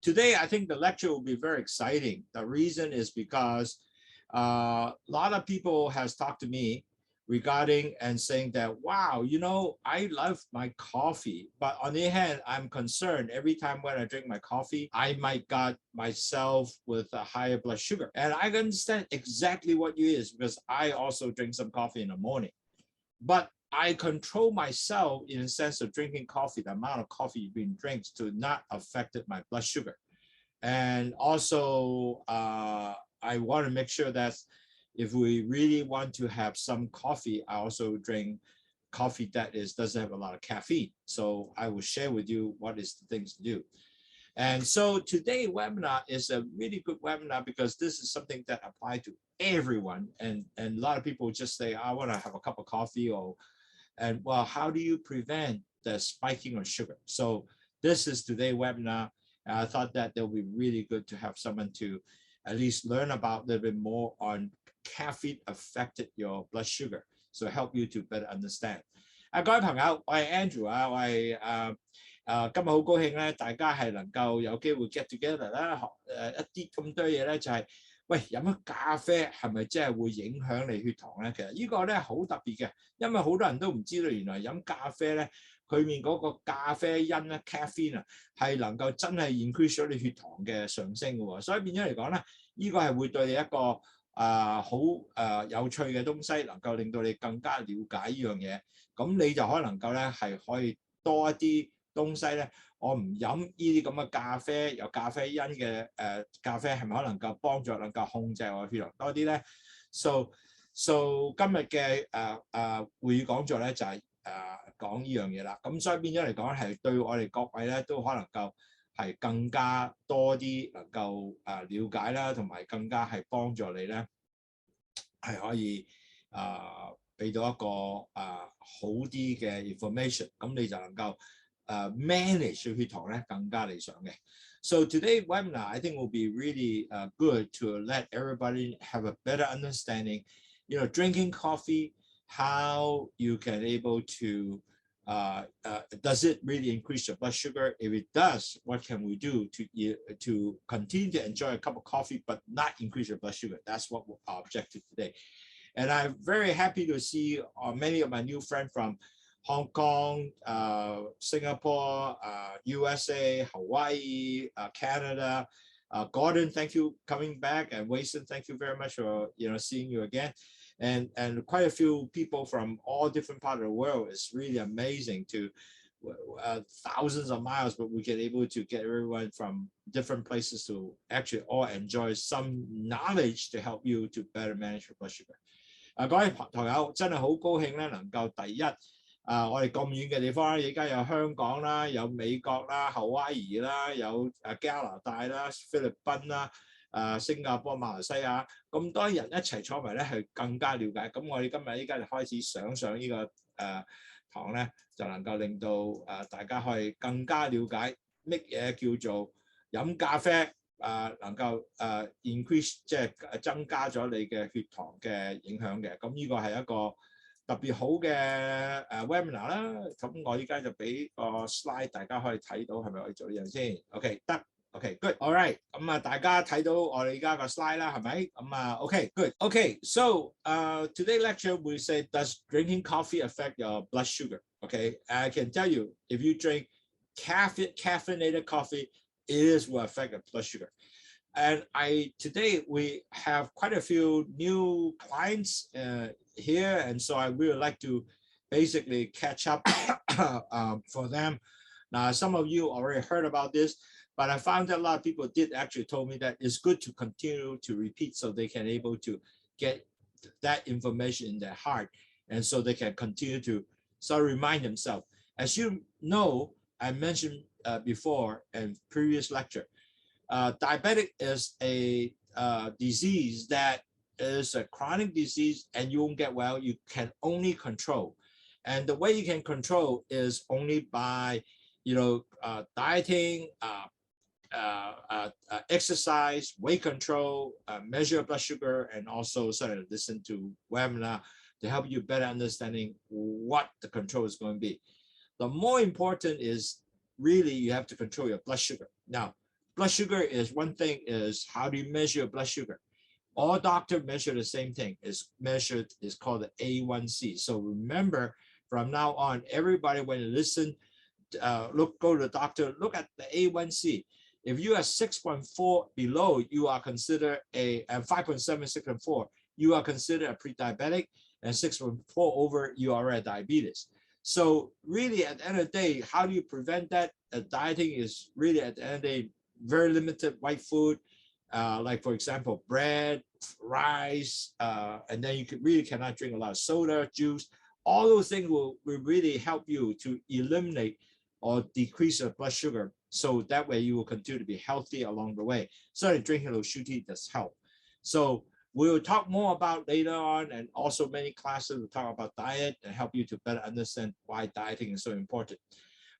today I think the lecture will be very exciting. The reason is because a lot of people has talked to me regarding and saying that, wow, you know, I love my coffee, but on the other hand, I'm concerned every time when I drink my coffee, I might got myself with a higher blood sugar. And I understand exactly what you is, because I also drink some coffee in the morning. But I control myself in the sense of drinking coffee, the amount of coffee you've been drinks to not affect my blood sugar. And also, I want to make sure that if we really want to have some coffee, I also drink coffee that doesn't have a lot of caffeine. So I will share with you what is the things to do. And so today's webinar is a really good webinar because this is something that applies to everyone. And a lot of people just say, I want to have a cup of coffee, and well, how do you prevent the spiking of sugar? So this is today's webinar. I thought that it would be really good to have someone to at least learn about a little bit more on caffeine affected your blood sugar, so help you to better understand. 各位朋友，我係 Andrew 啊，我係今日好高興咧，大家係能夠有機會 get together 啦，學一啲咁多嘢咧，就係喂飲咗咖啡係咪真係會影響你血糖咧？其實呢個咧好特別嘅，因為好多人都唔知道原來飲咖啡咧，佢面嗰個咖啡因咧 caffeine 啊，係能夠真係 increase 咗你血糖嘅上升嘅喎，所以變咗嚟講咧，呢個係會對你一個好有趣嘅東西，能夠令到你更加了解呢樣嘢，咁你就可能夠咧係可以多一啲東西咧。我唔飲呢啲咁嘅咖啡，有咖啡因嘅咖啡係咪可能夠幫助能夠控制我嘅血糖多啲咧 ？So 今日嘅會議講座咧就係講呢樣嘢啦。咁所以變咗嚟講係對我哋各位咧都可能夠係更加多啲能夠了解啦，同埋更加係幫助你咧係可以俾到一個好啲嘅 information， 咁你就能夠manage 血糖咧更加理想嘅。So today's webinar I think will be really good to let everybody have a better understanding. You know, drinking coffee, how you can able to does it really increase your blood sugar? If it does, what can we do to continue to enjoy a cup of coffee but not increase your blood sugar? That's what our objective today. And I'm very happy to see many of my new friends from Hong Kong, Singapore, USA, Hawaii, Canada. Gordon, thank you coming back, and Wason, thank you very much for seeing you again. And quite a few people from all different parts of the world. It's really amazing to thousands of miles, but we get able to get everyone from different places to actually all enjoy some knowledge to help you to better manage your blood sugar. 各位朋友真係好高興咧，能夠第一我哋咁遠嘅地方咧，而家有香港啦，有美國啦、夏威夷啦，有加拿大啦、菲律賓啦、新加坡、馬來西亞咁多人一齊坐埋咧，係更加了解。咁我哋今日依家就開始上呢個堂咧，就能夠令到大家可以更加了解乜嘢叫做飲咖啡。能夠increase 即係增加咗你嘅血糖嘅影響嘅，咁呢個係一個特別好嘅webinar 啦。咁我依家就俾個 slide 大家可以睇到，係咪可以做呢樣先 ？OK 得 ，OK good，all right。咁大家睇到我哋依家個 slide 啦，係咪？咁OK good，OK。So today lecture we say does drinking coffee affect your blood sugar? Okay, I can tell you if you drink caffeinated coffee, it will affect your blood sugar. And today we have quite a few new clients here, and so I really like to basically catch up for them. Now, some of you already heard about this, but I found that a lot of people did actually told me that it's good to continue to repeat so they can able to get that information in their heart, and so they can continue to sort of remind themselves. As you know, I mentioned before in previous lecture, diabetic is a disease that is a chronic disease and you won't get well. You can only control. And the way you can control is only by, dieting, exercise, weight control, measure blood sugar, and also sort of listen to webinar to help you better understanding what the control is going to be. The more important is really you have to control your blood sugar. Now, blood sugar is one thing. Is how do you measure your blood sugar? All doctors measure the same thing. Is called the A1C. So remember, from now on, everybody when you listen, go to the doctor, look at the A1C. If you are 6.4 below, you are considered and 5.7, 6.4, you are considered a pre-diabetic, and 6.4 over, you are a diabetes. So really, at the end of the day, how do you prevent that? Dieting is really, at the end of the day, very limited white food, like for example, bread, rice, and then you really cannot drink a lot of soda, juice. All those things will really help you to eliminate or decrease your blood sugar. So that way you will continue to be healthy along the way. Certainly drinking LOWSUTEA does help. So we'll talk more about later on, and also many classes will talk about diet and help you to better understand why dieting is so important.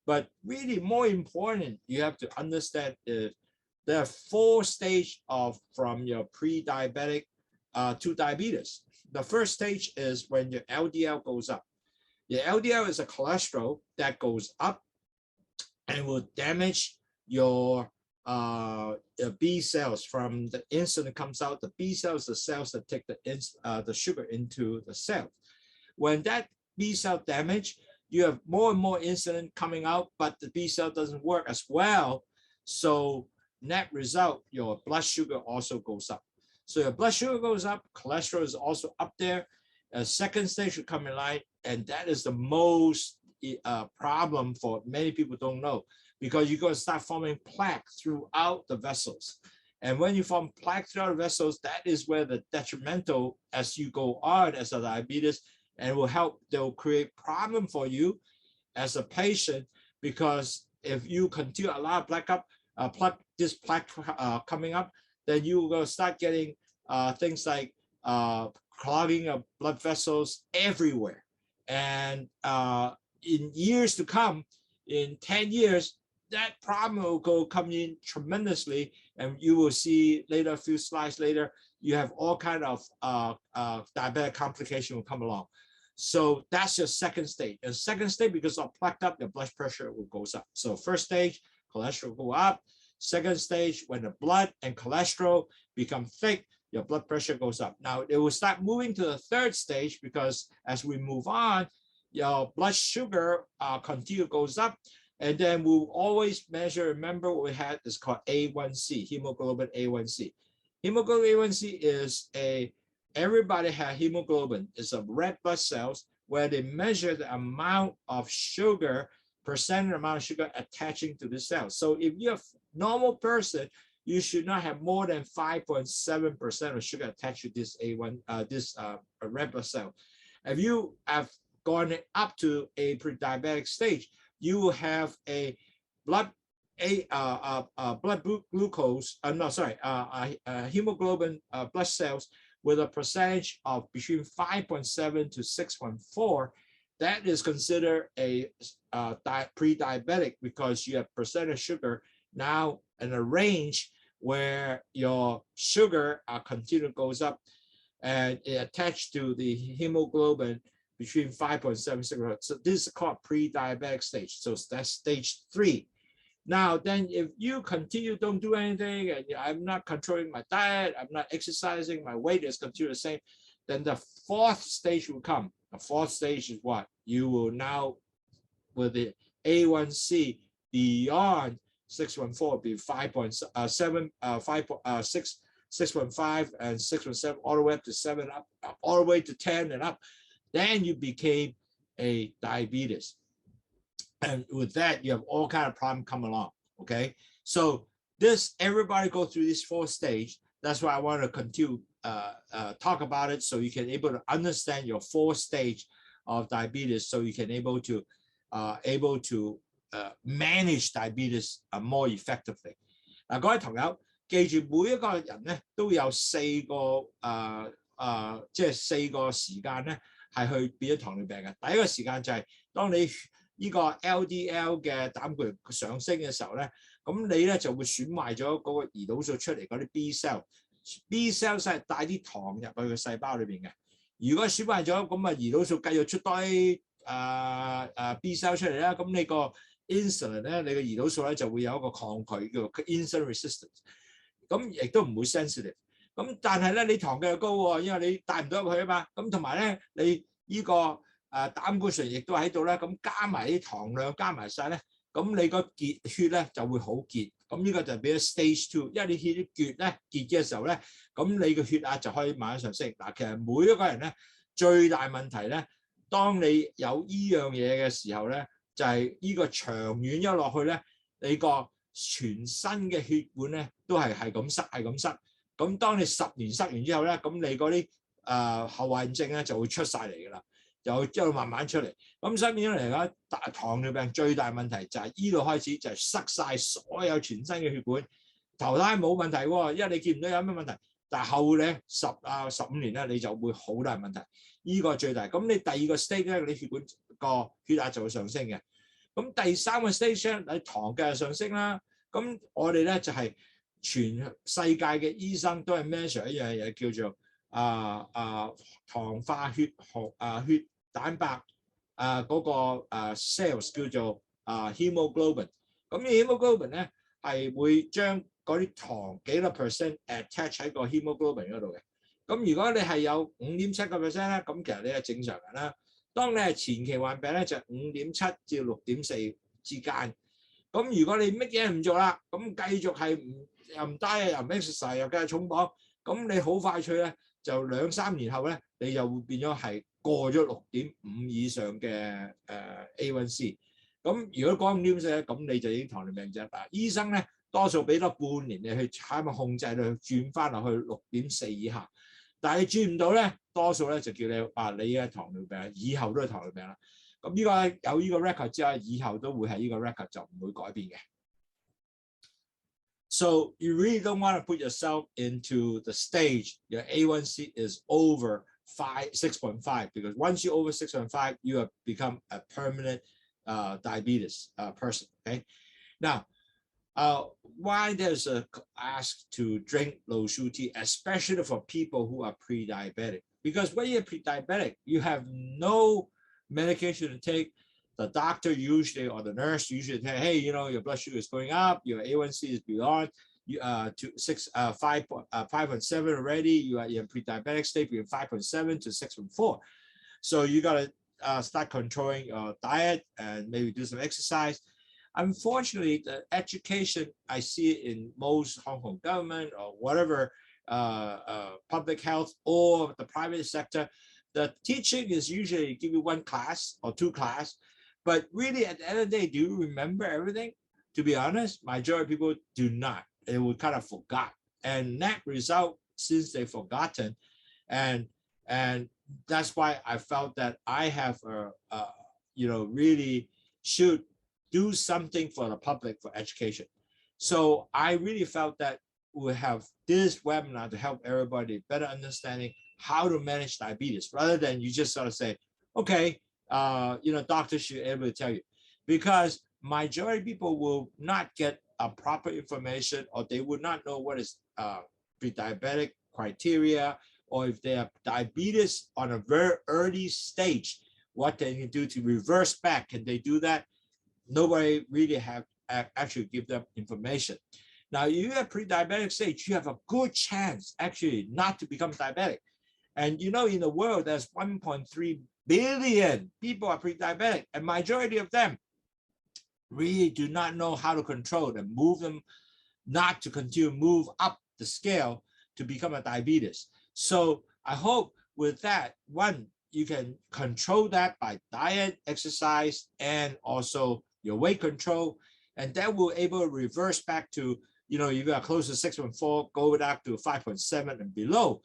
But really more important, you have to understand there are 4 stages from your pre-diabetic to diabetes. The first stage is when your LDL goes up. Your LDL is a cholesterol that goes up and will damage your B cells. From the insulin comes out, the B cells, the cells that take the sugar into the cell. When that B cell damage, you have more and more insulin coming out, but the B cell doesn't work as well. So net result, your blood sugar also goes up. So your blood sugar goes up, cholesterol is also up there. A second stage will come in line, and that is the most problem for many people don't know, because you're going to start forming plaque throughout the vessels. And when you form plaque throughout the vessels, that is where the detrimental, as you go on as a diabetes, and they'll create problem for you as a patient, because if you continue a lot of this plaque coming up, then you're going to start getting things like clogging of blood vessels everywhere. And in years to come, in 10 years, that problem will come in tremendously, and you will see later, a few slides later, you have all kind of diabetic complication will come along. So that's your second stage. And second stage, because of plaqued up, your blood pressure will goes up. So first stage, cholesterol go up. Second stage, when the blood and cholesterol become thick, your blood pressure goes up. Now it will start moving to the third stage, because as we move on, your blood sugar continue goes up. And then we'll always measure, remember what we had is called A1C, hemoglobin A1C. Hemoglobin A1C is everybody has hemoglobin. It's a red blood cells where they measure the amount of sugar, percent amount of sugar attaching to the cell. So if you're a normal person, you should not have more than 5.7% of sugar attached to this red blood cell. If you have gone up to a pre-diabetic stage, you will have a blood glucose, hemoglobin blood cells with a percentage of between 5.7 to 6.4. That is considered a pre-diabetic, because you have percent of sugar now in a range where your sugar continue goes up, and it attached to the hemoglobin between 5.7 and 6. So this is called pre-diabetic stage. So that's stage 3. Now, then if you continue, don't do anything, and I'm not controlling my diet, I'm not exercising, my weight is continue the same, then the fourth stage will come. The fourth stage is what? You will now, with the A1C beyond 6.4, be 5.7, 6.5 and 6.7, all the way up to 7 up, all the way to 10 and up. Then you became a diabetes. And with that, you have all kind of problems come along, okay? So everybody go through this 4th stage. That's why I want to continue talk about it, so you can able to understand your 4th stage of diabetes, so you can able to manage diabetes more effectively. 嗱，各位朋友，記住每一個人咧都有4個即係4個時間咧係去變咗糖尿病嘅。第一個時間就係當你呢個 LDL 嘅膽固醇上升嘅時候咧，咁你咧就會損壞咗嗰個胰島素出嚟嗰啲 B cell。B cell 係帶啲糖入去個細胞裏邊嘅。如果損壞咗，咁胰島素繼續出多啲B cell 出嚟啦，咁你個 insulin 咧，你嘅胰島素咧就會有一個抗拒叫做 insulin resistance，咁亦都唔會 sensitive。咁但係咧你糖嘅高喎，因為你帶唔到入去啊嘛。咁同埋咧你呢個膽固醇亦都喺度咧，咁加埋啲糖量加埋晒咧，咁你個結血咧就會好結。咁呢個就變咗 stage 2，因為你血結咧結嘅時候咧，咁你嘅血壓就可以慢慢上升。嗱，其實每一個人咧最大問題咧，當你有依樣嘢嘅時候咧，就係呢個長遠一落去咧，你個全身嘅血管咧都係咁塞係咁塞。咁當你10年塞完之後咧，咁你嗰啲後遺症咧就會出晒嚟㗎啦，就一路慢慢出嚟。咁所以變咗嚟講，糖尿病最大問題就係依度開始就係塞晒所有全身嘅血管。頭胎冇問題喎，因為你見唔到有咩問題。但係後咧15年咧，你就會好大問題。依個最大。咁你第二個 stage 咧，你血管個血壓就會上升嘅。咁第三個 stage 咧，你糖嘅上升啦。咁我哋咧就係全世界嘅醫生都係 measure 一樣嘢叫做糖化血血蛋白嗰個cells 叫做hemoglobin。咁呢 hemoglobin 咧係會將嗰啲糖幾多 percent attach 喺個 hemoglobin 嗰度嘅。咁如果你係有5.7%咧，咁其實你係正常人啦。當你係前期患病咧，就5.7至6.4之間。咁如果你乜嘢唔做啦，咁繼續係又唔 diet 又唔 exercise 又繼續重磅，咁你好快脆咧，就2-3年後咧，你就會變咗係過咗6.5以上嘅A1C。咁如果講5.4咧，咁你就已經糖尿病啫。嗱，醫生咧多數俾多半年你去睇下控制你去轉翻落去6.4以下。但係你轉唔到咧，多數咧就叫你你嘅糖尿病，以後都係糖尿病啦。咁呢個有呢個 record 之後，以後都會係呢個 record 就唔會改變嘅。So you really don't want to put yourself into the stage your A1C is over 6.5 because once you over 6.5, you have become a permanent diabetes person. Okay. Now, why there's a ask to drink LOWSUTEA, especially for people who are pre-diabetic? Because when you're pre-diabetic, you have no medication to take. The doctor usually or the nurse usually say, hey, you know, your blood sugar is going up, your A1C is beyond 5.7 already. You are in pre-diabetic state between 5.7 to 6.4. So you got to start controlling your diet and maybe do some exercise. Unfortunately, the education I see in most Hong Kong government or whatever public health or the private sector, the teaching is usually give you 1 class or 2 class. But really, at the end of the day, do you remember everything? To be honest, majority of people do not. They will kind of forgot. And net result, since they've forgotten, and that's why I felt that I have, really should do something for the public for education. So I really felt that we have this webinar to help everybody better understanding how to manage diabetes, rather than you just sort of say, okay, doctors should be able to tell you, because majority of people will not get a proper information, or they would not know what is pre-diabetic criteria, or if they have diabetes on a very early stage, what they can do to reverse back. Can they do that? Nobody really have actually give them information. Now, if you have pre-diabetic stage, you have a good chance actually not to become diabetic. And in the world, there's 1.3 billion people are pre-diabetic, and majority of them really do not know how to control and move them not to continue move up the scale to become a diabetes. So I hope with that, one, you can control that by diet, exercise, and also your weight control, and that will able to reverse back to, if you are close to 6.4, go back to 5.7 and below.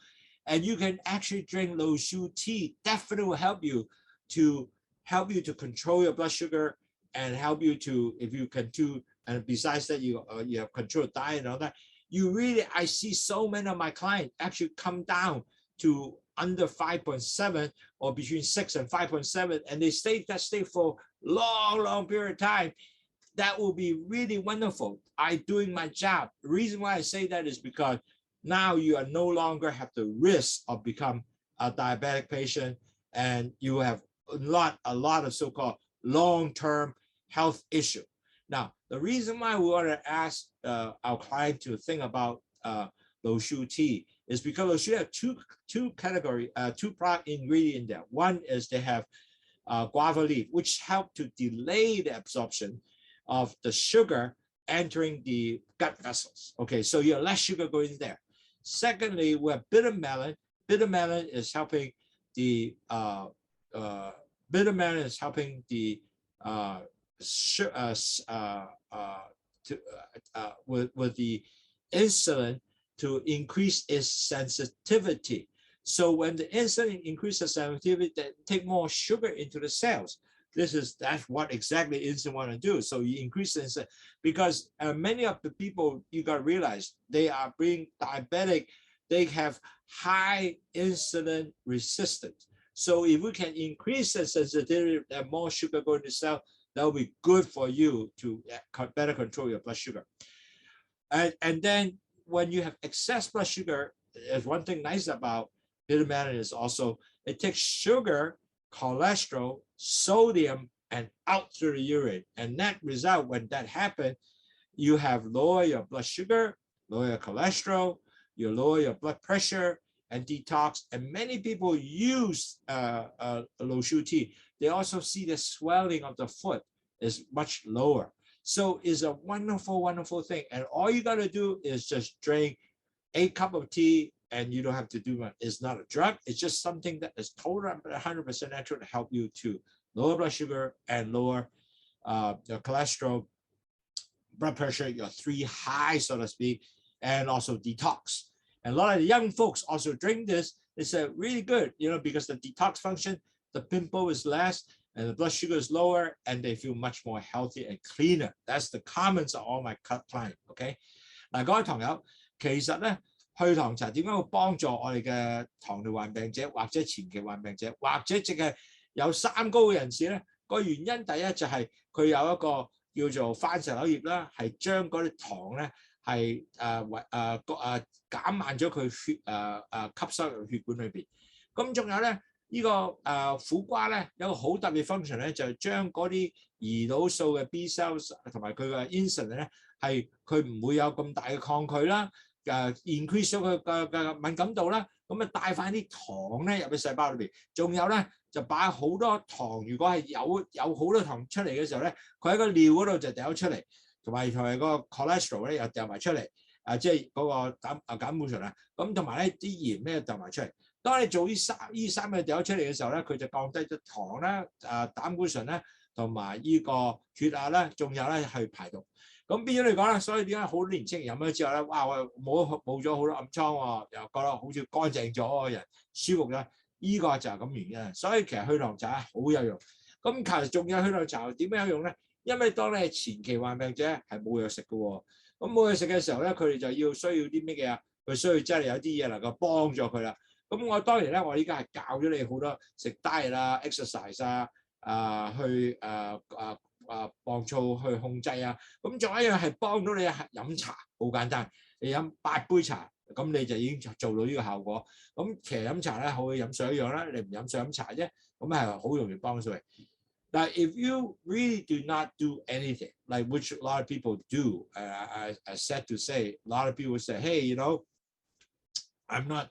And you can actually drink LOWSUTEA. Definitely will help you to control your blood sugar and help you to, if you can do, and besides that, you have controlled diet and all that. I see so many of my clients actually come down to under 5.7 or between 6 and 5.7, and they stay that state for long period of time. That will be really wonderful. I'm doing my job. The reason why I say that is because now you are no longer have the risk of become a diabetic patient, and you have a lot of so-called long-term health issue. Now, the reason why we want to ask our client to think about LOWSUTEA is because LOWSUTEA have two category, two product ingredient there. One is they have guava leaf, which help to delay the absorption of the sugar entering the gut vessels. Okay, so you have less sugar going there. Secondly, we have bitter melon. Bitter melon is helping the bitter melon is helping the with the insulin to increase its sensitivity. So when the insulin increases sensitivity, they take more sugar into the cells. That's what exactly insulin want to do. So you increase the insulin because many of the people, you got to realize, they are being diabetic. They have high insulin resistance. So if we can increase the sensitivity and more sugar going to the cell, that will be good for you to better control your blood sugar. And then when you have excess blood sugar, there's one thing nice about bitter melon is also it takes sugar, cholesterol, sodium, and out through the urine. And that result, when that happens, you have lower your blood sugar, lower your cholesterol, you lower your blood pressure, and detox. And many people use LOWSUTEA. They also see the swelling of the foot is much lower. So it's a wonderful, wonderful thing. And all you got to do is just drink 8 cups of tea, and you don't have to do much. It's not a drug. It's just something that is totally 100% natural to help you to lower blood sugar and lower your cholesterol, blood pressure, your 3 highs, so to speak, and also detox. And a lot of the young folks also drink this. It's really good, because the detox function, the pimple is less, and the blood sugar is lower, and they feel much more healthy and cleaner. That's the comments of all my clients. OK， 嗱，各位朋友，其實咧，去糖茶點解會幫助我哋嘅糖尿患病者，或者前期患病者，或者淨係有三高嘅人士咧？個原因第一就係佢有一個叫做番石榴葉啦，係將嗰啲糖咧係減慢咗佢血吸收入血管裏邊。咁仲有咧。呢個苦瓜咧有個好特別 function 咧，就係將嗰啲胰島素嘅 B cells 同埋佢嘅 insulin 咧，係佢唔會有咁大嘅抗拒啦，increase 咗佢嘅敏感度啦，咁啊帶翻啲糖咧入去細胞裏邊，仲有咧就擺好多糖，如果係有好多糖出嚟嘅時候咧，佢喺個尿嗰度就掉出嚟，同埋個 cholesterol 咧又掉埋出嚟，即係嗰個膽固醇啊，咁同埋咧啲鹽咧掉埋出嚟。當你做呢三樣掉出嚟嘅時候咧，佢就降低咗糖啦、膽固醇咧，同埋呢個血壓咧，仲有咧去排毒。咁變咗嚟講咧，所以點解好多年青人飲咗之後咧，哇！我冇咗好多暗瘡喎，又覺得好似乾淨咗個人舒服咗。呢個就係咁原因。所以其實去糖茶好有用。咁其實仲有去糖茶點樣有用咧？因為當你係前期患病者係冇藥食嘅喎，咁冇藥食嘅時候咧，佢哋就需要啲咩嘢啊？佢需要真係有啲嘢能夠幫助佢啦。咁我當然咧，我依家係教咗你好多食 diet 啦、exercise 去磅醋去控制啊。咁仲有一樣係幫到你飲茶，好簡單，你飲8杯茶，咁你就已經做到呢個效果。咁其實飲茶咧，好似飲水一樣啦，你唔飲水飲茶啫，咁係好容易幫到你。But if you really do not do anything, like which a lot of people do, I said to say, a lot of people say, hey, I'm not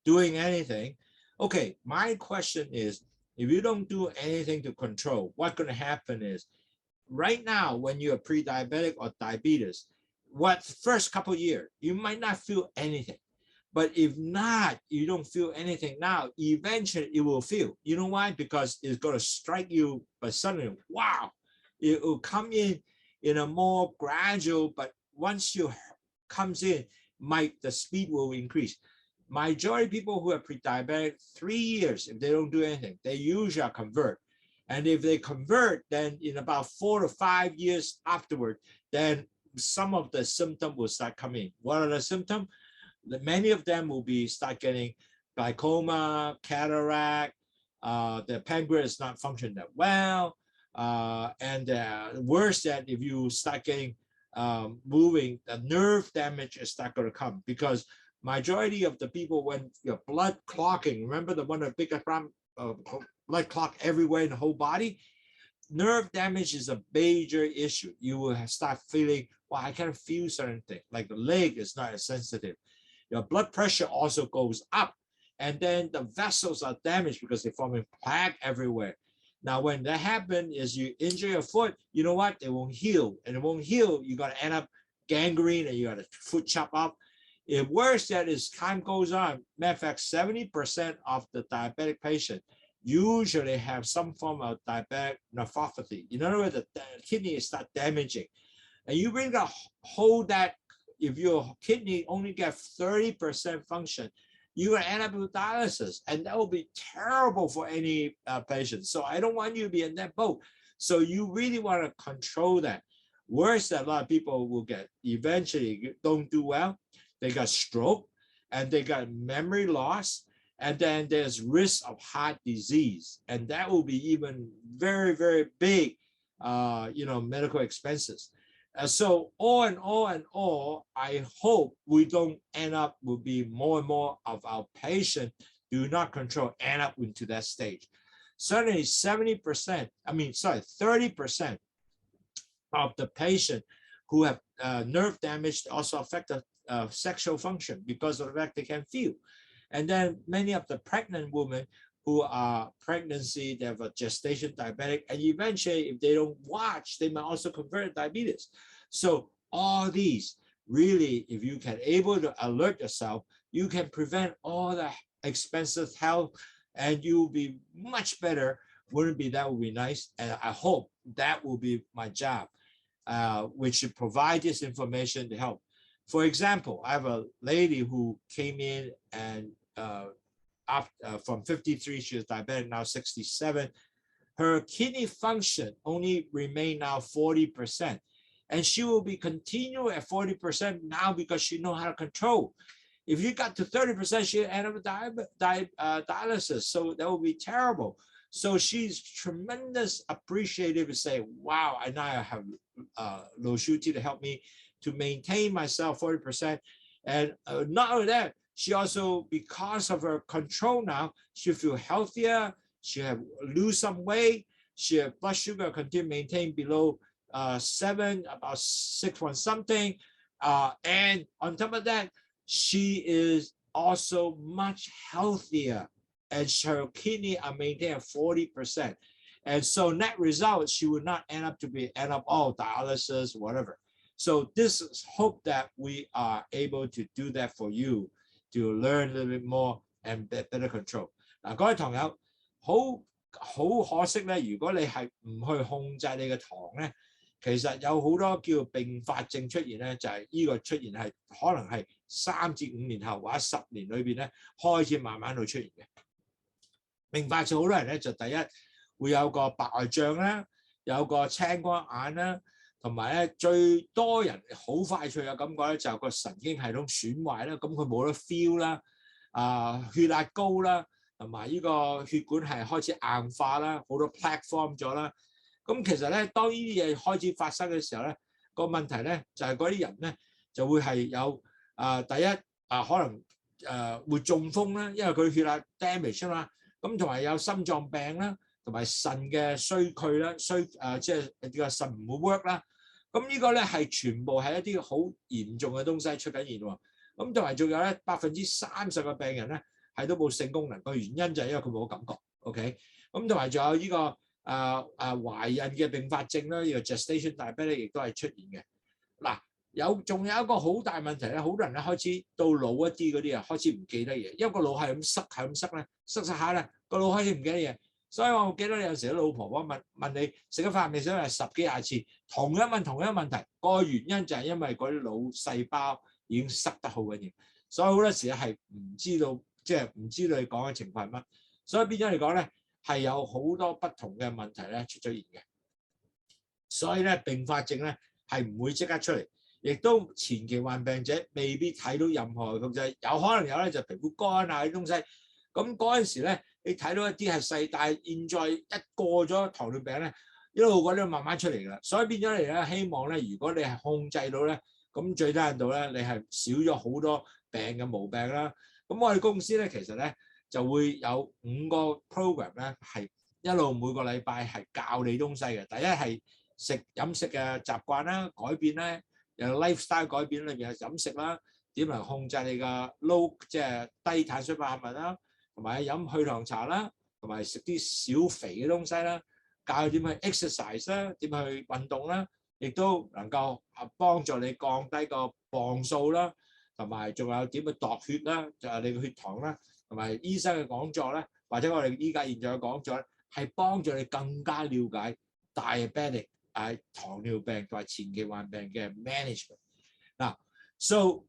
doing anything. Okay, my question is, if you don't do anything to control, what's going to happen is, right now, when you're pre-diabetic or diabetes, first couple of years, you might not feel anything. But if not, you don't feel anything now, eventually it will feel. You know why? Because it's going to strike you, but suddenly, wow, it will come in a more gradual, but once you comes in, the speed will increase. Majority of people who are pre-diabetic, 3 years, if they don't do anything, they usually convert. And if they convert, then in about 4 to 5 years afterward, then some of the symptoms will start coming. What are the symptoms? Many of them will start getting glaucoma, cataract, the pancreas is not functioning that well, and worse that if you start getting moving, the nerve damage is not going to come because majority of the people, when your blood clotting, remember the one of the biggest blood clot everywhere in the whole body, nerve damage is a major issue. You will start feeling, well, I can't feel certain things, like the leg is not as sensitive. Your blood pressure also goes up. And then the vessels are damaged because they're forming plaque everywhere. Now, when that happens is you injure your foot, you know what? They won't heal. And it won't heal. You're going to end up gangrene and you got a foot chop up. It worse that as time goes on, matter of fact, 70% of the diabetic patient usually have some form of diabetic nephropathy. In other words, the kidney start damaging. And you really got to hold that. If your kidney only gets 30% function, you're going to end up with dialysis. And that will be terrible for any patient. So I don't want you to be in that boat. So you really want to control that. Worse, that a lot of people will get eventually don't do well. They got stroke and they got memory loss. And then there's risk of heart disease. And that will be even very, very big, medical expenses. So all in all, I hope we don't end up will be more and more of our patients do not control end up into that stage. Certainly 30% of the patient who have nerve damage also affect the sexual function because of the fact they can feel. And then many of the pregnant women who are pregnancy, they have a gestation diabetic, and eventually if they don't watch, they might also convert to diabetes. So all these really, if you can able to alert yourself, you can prevent all the expensive health and you'll be much better. Wouldn't be that would be nice? And I hope that will be my job, which should provide this information to help. For example, I have a lady who came in and from 53, she was diabetic, now 67. Her kidney function only remain now 40%. And she will be continue at 40% now because she knows how to control. If you got to 30%, she'll end up with dialysis. So that will be terrible. So she's tremendous appreciative to say, wow, I now have LOWSUTEA to help me to maintain myself 40%. And not only that, she also, because of her control now, she feel healthier, she have lose some weight, she have blood sugar continue maintain below 7, about 6 point something. And on top of that, she is also much healthier and her kidney are maintained at 40%. And so net result, she would not end up dialysis, whatever. So this is hope that we are able to do that for you, to learn a little bit more and better control. 嗱，各位堂友，好可惜咧，如果你係唔去控制你嘅糖咧，其實有好多叫併發症出現咧，就係呢個出現係可能係3至5年後或者10年裏邊咧開始慢慢去出現嘅。併發症好多人咧就第一會有個白內障啦，有個青光眼啦。同埋咧，最多人好快脆有感覺咧，就係個神經系統損壞啦，咁佢冇得 feel 啦，血壓高啦，同埋呢個血管係開始硬化啦，好多 plaque form 咗啦。咁其實咧，當呢啲嘢開始發生嘅時候咧，個問題咧就係嗰啲人咧就會係有第一可能會中風啦，因為佢血壓 damage 啊嘛，咁同埋有心臟病啦。同埋腎嘅衰退啦，即係呢個腎唔會 work 啦。咁呢個咧係全部係一啲好嚴重嘅東西出緊現喎。咁同埋仲有咧30%嘅病人咧係都冇性功能，個原因就係因為佢冇感覺。OK， 咁同埋仲有呢個懷孕嘅併發症啦，呢個 gestation diabetes 亦都係出現嘅。嗱，仲有一個好大問題咧，好多人咧開始到老一啲嗰啲啊，開始唔記得嘢，因為個腦係咁塞咧，塞下咧個腦開始唔記得嘢。所以我記得有時啲老婆婆問你食咗飯未？食咗10幾20次，同樣問題，個原因就係因為嗰啲腦細胞已經塞得好緊要，所以好多時係唔知道，即係唔知道你講嘅情況係乜，所以變咗嚟講咧係有好多不同嘅問題咧出咗現嘅，所以咧併發症咧係唔會即刻出嚟，亦都前期患病者未必睇到任何咁滯，有可能有咧就皮膚乾啊啲東西，咁嗰陣時咧。你睇到一啲係細，但係現在一過咗糖尿病咧，一路嗰啲慢慢出嚟㗎啦。所以變咗嚟咧，希望咧，如果你係控制到咧，咁最低限度咧，你係少咗好多病嘅毛病啦。咁我哋公司咧，其實咧就會有5個 program 咧係一路每個禮拜係教你東西嘅。第一係飲食嘅習慣啦，改變啦，有 lifestyle 改變裏邊有飲食啦，點樣控制你嘅 low 即係低碳水化合物啦，同埋飲去糖茶啦，同埋食啲少肥嘅東西啦，教你點去 exercise 啦，點去運動啦，亦都能夠幫助你降低個磅數啦，同埋仲有點去度血啦，就係你嘅血糖啦，同埋醫生嘅講座咧，或者我哋依家現在嘅講座咧，係幫助你更加了解 diabetic 糖尿病同埋前期患病嘅 management。嗱，so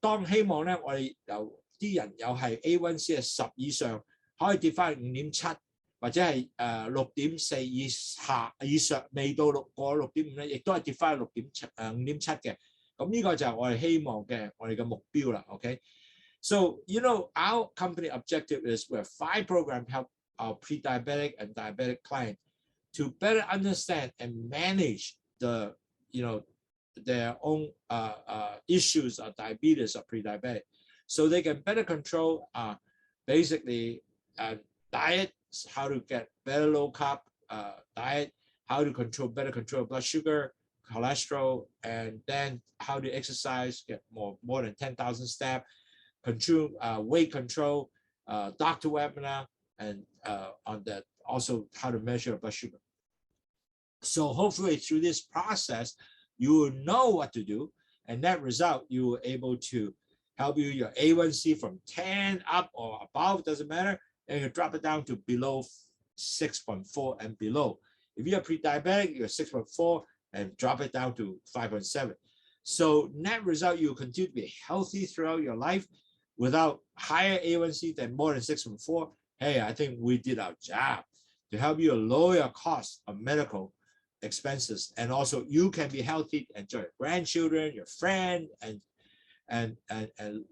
當希望咧，我哋由啲人有係 A1C 係10以上，可以跌翻去5.7，或者係6.4以上，未到過6.5咧，亦都係跌翻去5.7嘅。咁呢個就係我哋希望嘅，我哋嘅目標啦。OK， so you know our company objective is we have 5 programs help our pre-diabetic and diabetic client to better understand and manage their own issues of diabetes or pre-diabetic, so they can better control basically diet, how to get better low carb diet, how to better control blood sugar, cholesterol, and then how to exercise, get more than 10,000 steps, control weight control, doctor webinar, and on that also how to measure blood sugar. So hopefully through this process, you will know what to do, and that result you will able to help you your A1C from 10 up or above, doesn't matter, and you drop it down to below 6.4 and below. If you're pre-diabetic, you're 6.4 and drop it down to 5.7. So net result, you will continue to be healthy throughout your life without higher A1C than more than 6.4. Hey, I think we did our job to help you lower your cost of medical expenses, and also you can be healthy, enjoy your grandchildren, your friend, and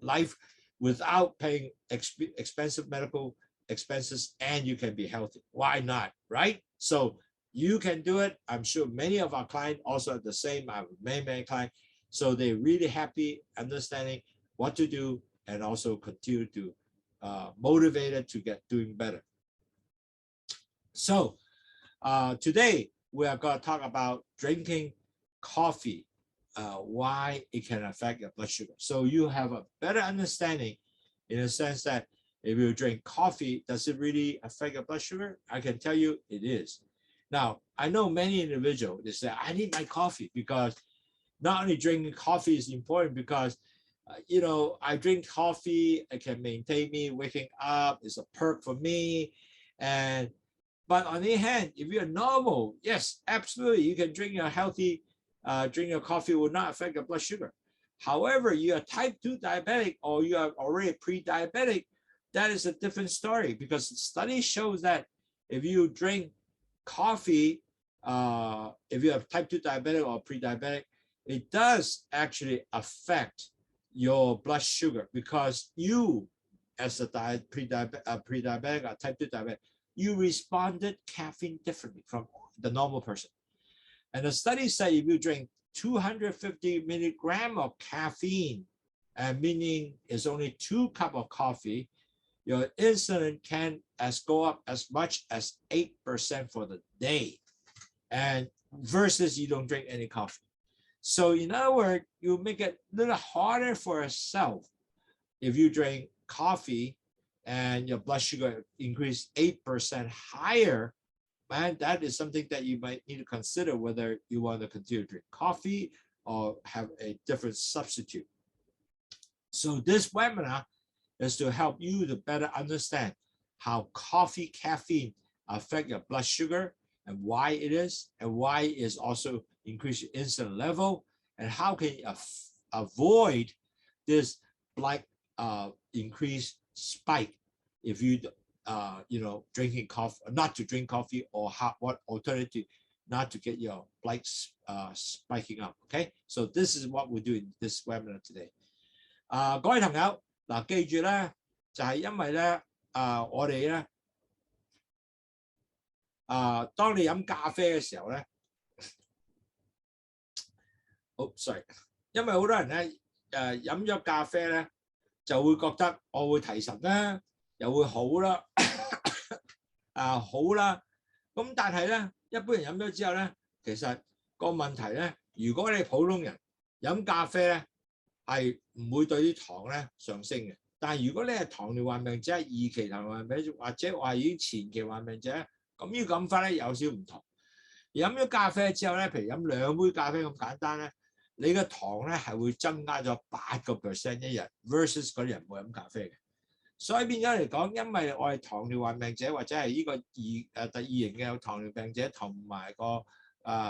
life without paying expensive medical expenses, and you can be healthy. Why not, right? So you can do it. I'm sure many of our clients also have the same. I have many clients, so they're really happy understanding what to do, and also continue to motivated to get doing better. So today we are going to talk about drinking coffee, why it can affect your blood sugar. So you have a better understanding in a sense that if you drink coffee, does it really affect your blood sugar? I can tell you it is. Now, I know many individuals, they say, I need my coffee, because not only drinking coffee is important, because I drink coffee, it can maintain me waking up, it's a perk for me. But on the other hand, if you're normal, yes, absolutely, you can drink your healthy, drink your coffee will not affect your blood sugar. However, you are type 2 diabetic, or you are already pre-diabetic, that is a different story, because the study shows that if you drink coffee, if you have type 2 diabetic or pre-diabetic, it does actually affect your blood sugar, because you, as a pre-diabetic or type 2 diabetic, you responded caffeine differently from the normal person. And the study say if you drink 250 milligrams of caffeine, meaning it's only 2 cups of coffee, your insulin can go up as much as 8% for the day, and versus you don't drink any coffee. So in other words, you make it a little harder for yourself if you drink coffee and your blood sugar increase 8% higher. Man, that is something that you might need to consider, whether you want to continue to drink coffee or have a different substitute. So this webinar is to help you to better understand how coffee caffeine affect your blood sugar, and why it is, and why it is also increase your insulin level, and how can you avoid this increased spike if you drinking coffee, not to drink coffee, or what alternative not to get your blood spiking up. Okay, so this is what we do in this webinar today. 各位朋友嗱，記住咧，就係因為咧我哋咧當你飲咖啡嘅時候咧，sorry， 因為好多人咧飲咗咖啡咧就會覺得我會提神啦，又會好啦，好啦。咁但係咧，一般人飲咗之後咧，其實個問題咧，如果你普通人飲咖啡咧，係唔會對啲糖咧上升嘅。但係如果你係糖尿患病者、二期糖尿患病者，或者話已經前期患病者，咁呢個飲法咧有少唔同。飲咗咖啡之後咧，譬如飲2杯咖啡咁簡單咧，你嘅糖咧係會增加咗8% 一日 ，versus 嗰啲人冇飲咖啡嘅。所以變咗嚟講，因為我係糖尿患病者或者係呢個第二型嘅有糖尿病者同埋個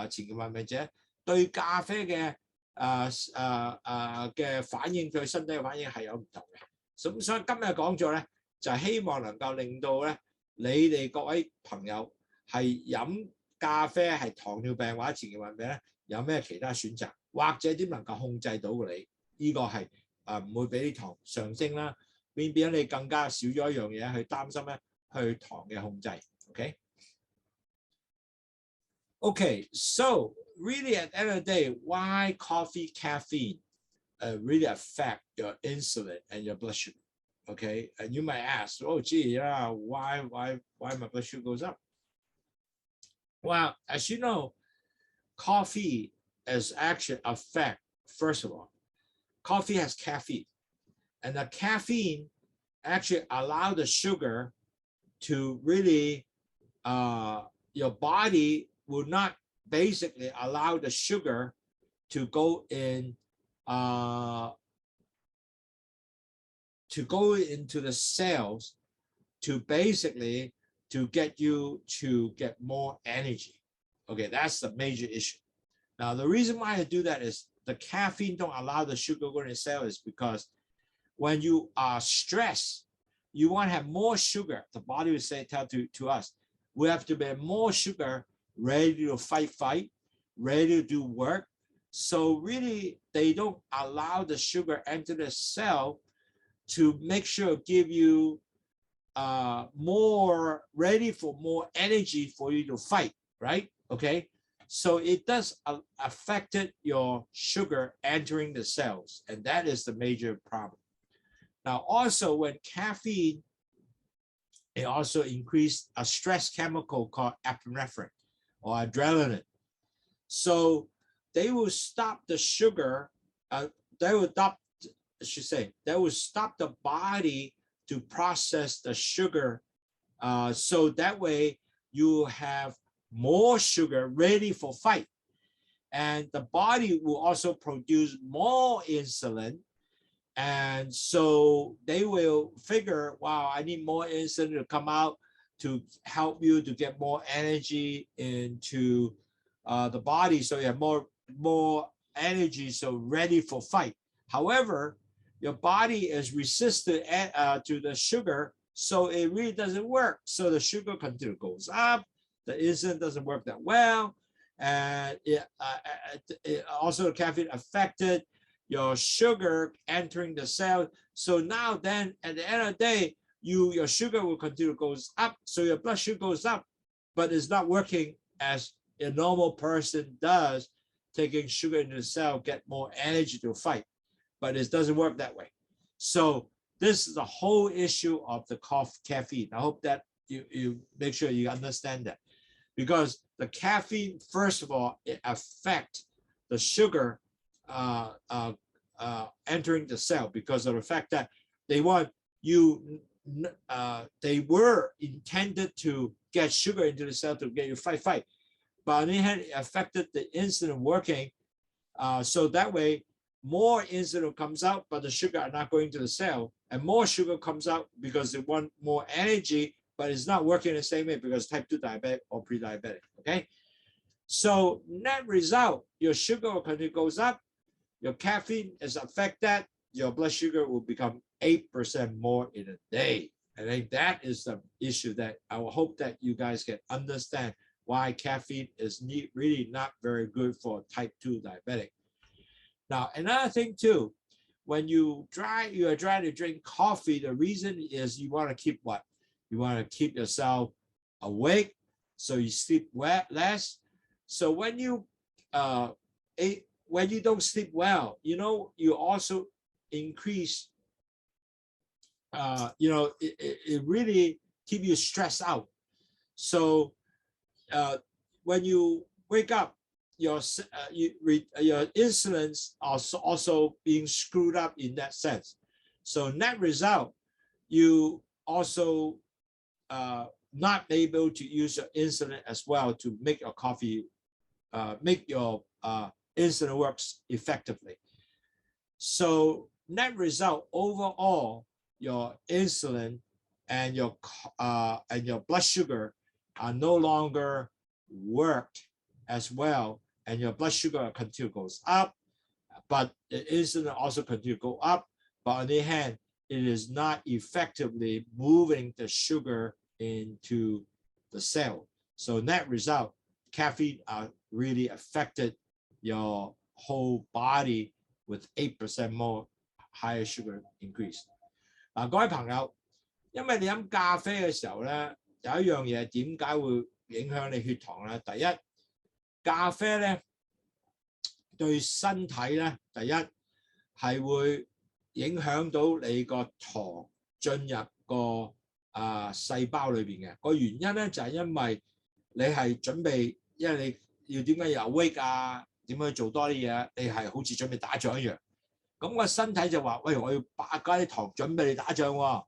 前期患病者，對咖啡嘅嘅反應，對身體嘅反應係有唔同嘅。咁所以今日講咗咧，就係希望能夠令到咧你哋各位朋友係飲咖啡係糖尿病或者前期患病咧，有咩其他選擇，或者點能夠控制到你？呢個係唔會俾啲糖上升啦。變咗你更加少咗一樣嘢去擔心咧，去糖嘅控制。Okay, so really at the end of the day, why coffee caffeine really affect your insulin and your blood sugar? Okay, and you might ask, oh gee, yeah, why my blood sugar goes up? Well, as you know, coffee is actually affect, first of all, coffee has caffeine. And the caffeine actually allow the sugar to really, your body will not basically allow the sugar to go in, to go into the cells to basically to get you to get more energy. Okay, that's the major issue. Now, the reason why I do that is the caffeine don't allow the sugar to go in the cell is because when you are stressed, you want to have more sugar. The body will say, tell to us, we have to be more sugar, ready to fight, ready to do work. So really, they don't allow the sugar enter the cell to make sure give you more ready for more energy for you to fight, right? Okay. So it does affect your sugar entering the cells, and that is the major problem. Now, also when caffeine, it also increased a stress chemical called epinephrine or adrenaline. So they will stop the sugar, they will stop the body to process the sugar. So that way you have more sugar ready for fight. And the body will also produce more insulin. And so they will figure, wow, I need more insulin to come out to help you to get more energy into the body. So you have more energy, so ready for fight. However, your body is resistant to the sugar, so it really doesn't work. So the sugar continually goes up. The insulin doesn't work that well. And it also the caffeine affected your sugar entering the cell. So now then at the end of the day, your sugar will continue to goes up. So your blood sugar goes up, but it's not working as a normal person does, taking sugar into the cell, get more energy to fight. But it doesn't work that way. So this is the whole issue of the caffeine. I hope that you make sure you understand that. Because the caffeine, first of all, it affects the sugar entering the cell because of the fact that they want you, they were intended to get sugar into the cell to get you fight. But on the other hand, it affected the insulin working. So that way, more insulin comes out, but the sugar are not going to the cell. And more sugar comes out because they want more energy, but it's not working the same way because type 2 diabetic or pre-diabetic, okay? So net result, your sugar goes up, your caffeine is affect that, your blood sugar will become 8% more in a day. I think that is the issue that I will hope that you guys can understand why caffeine is really not very good for type 2 diabetic. Now, another thing too, when you are trying to drink coffee, the reason is you want to keep what? You want to keep yourself awake, so you sleep less. So when you don't sleep well, you also increase, it really keep you stressed out. So when you wake up, your your insulins are also being screwed up in that sense. So net result, you also not able to use your insulin as well to make your coffee, make your insulin works effectively. So net result overall, your insulin and your blood sugar are no longer worked as well, and your blood sugar continue goes up, but the insulin also continue to go up. But on the other hand, it is not effectively moving the sugar into the cell. So net result, caffeine really affected your whole body with 8% more higher sugar increase. 各位朋友，因為你飲咖啡嘅時候咧，有一樣嘢點解會影響你血糖咧？第一，咖啡咧對身體咧，第一係會影響到你個糖進入個細胞裏邊嘅。個原因咧就係因為你係準備，因為你要點解要 awake 啊？點樣做多啲嘢？你係好似準備打仗一樣。咁個身體就話：喂，我要加啲糖準備你打仗喎。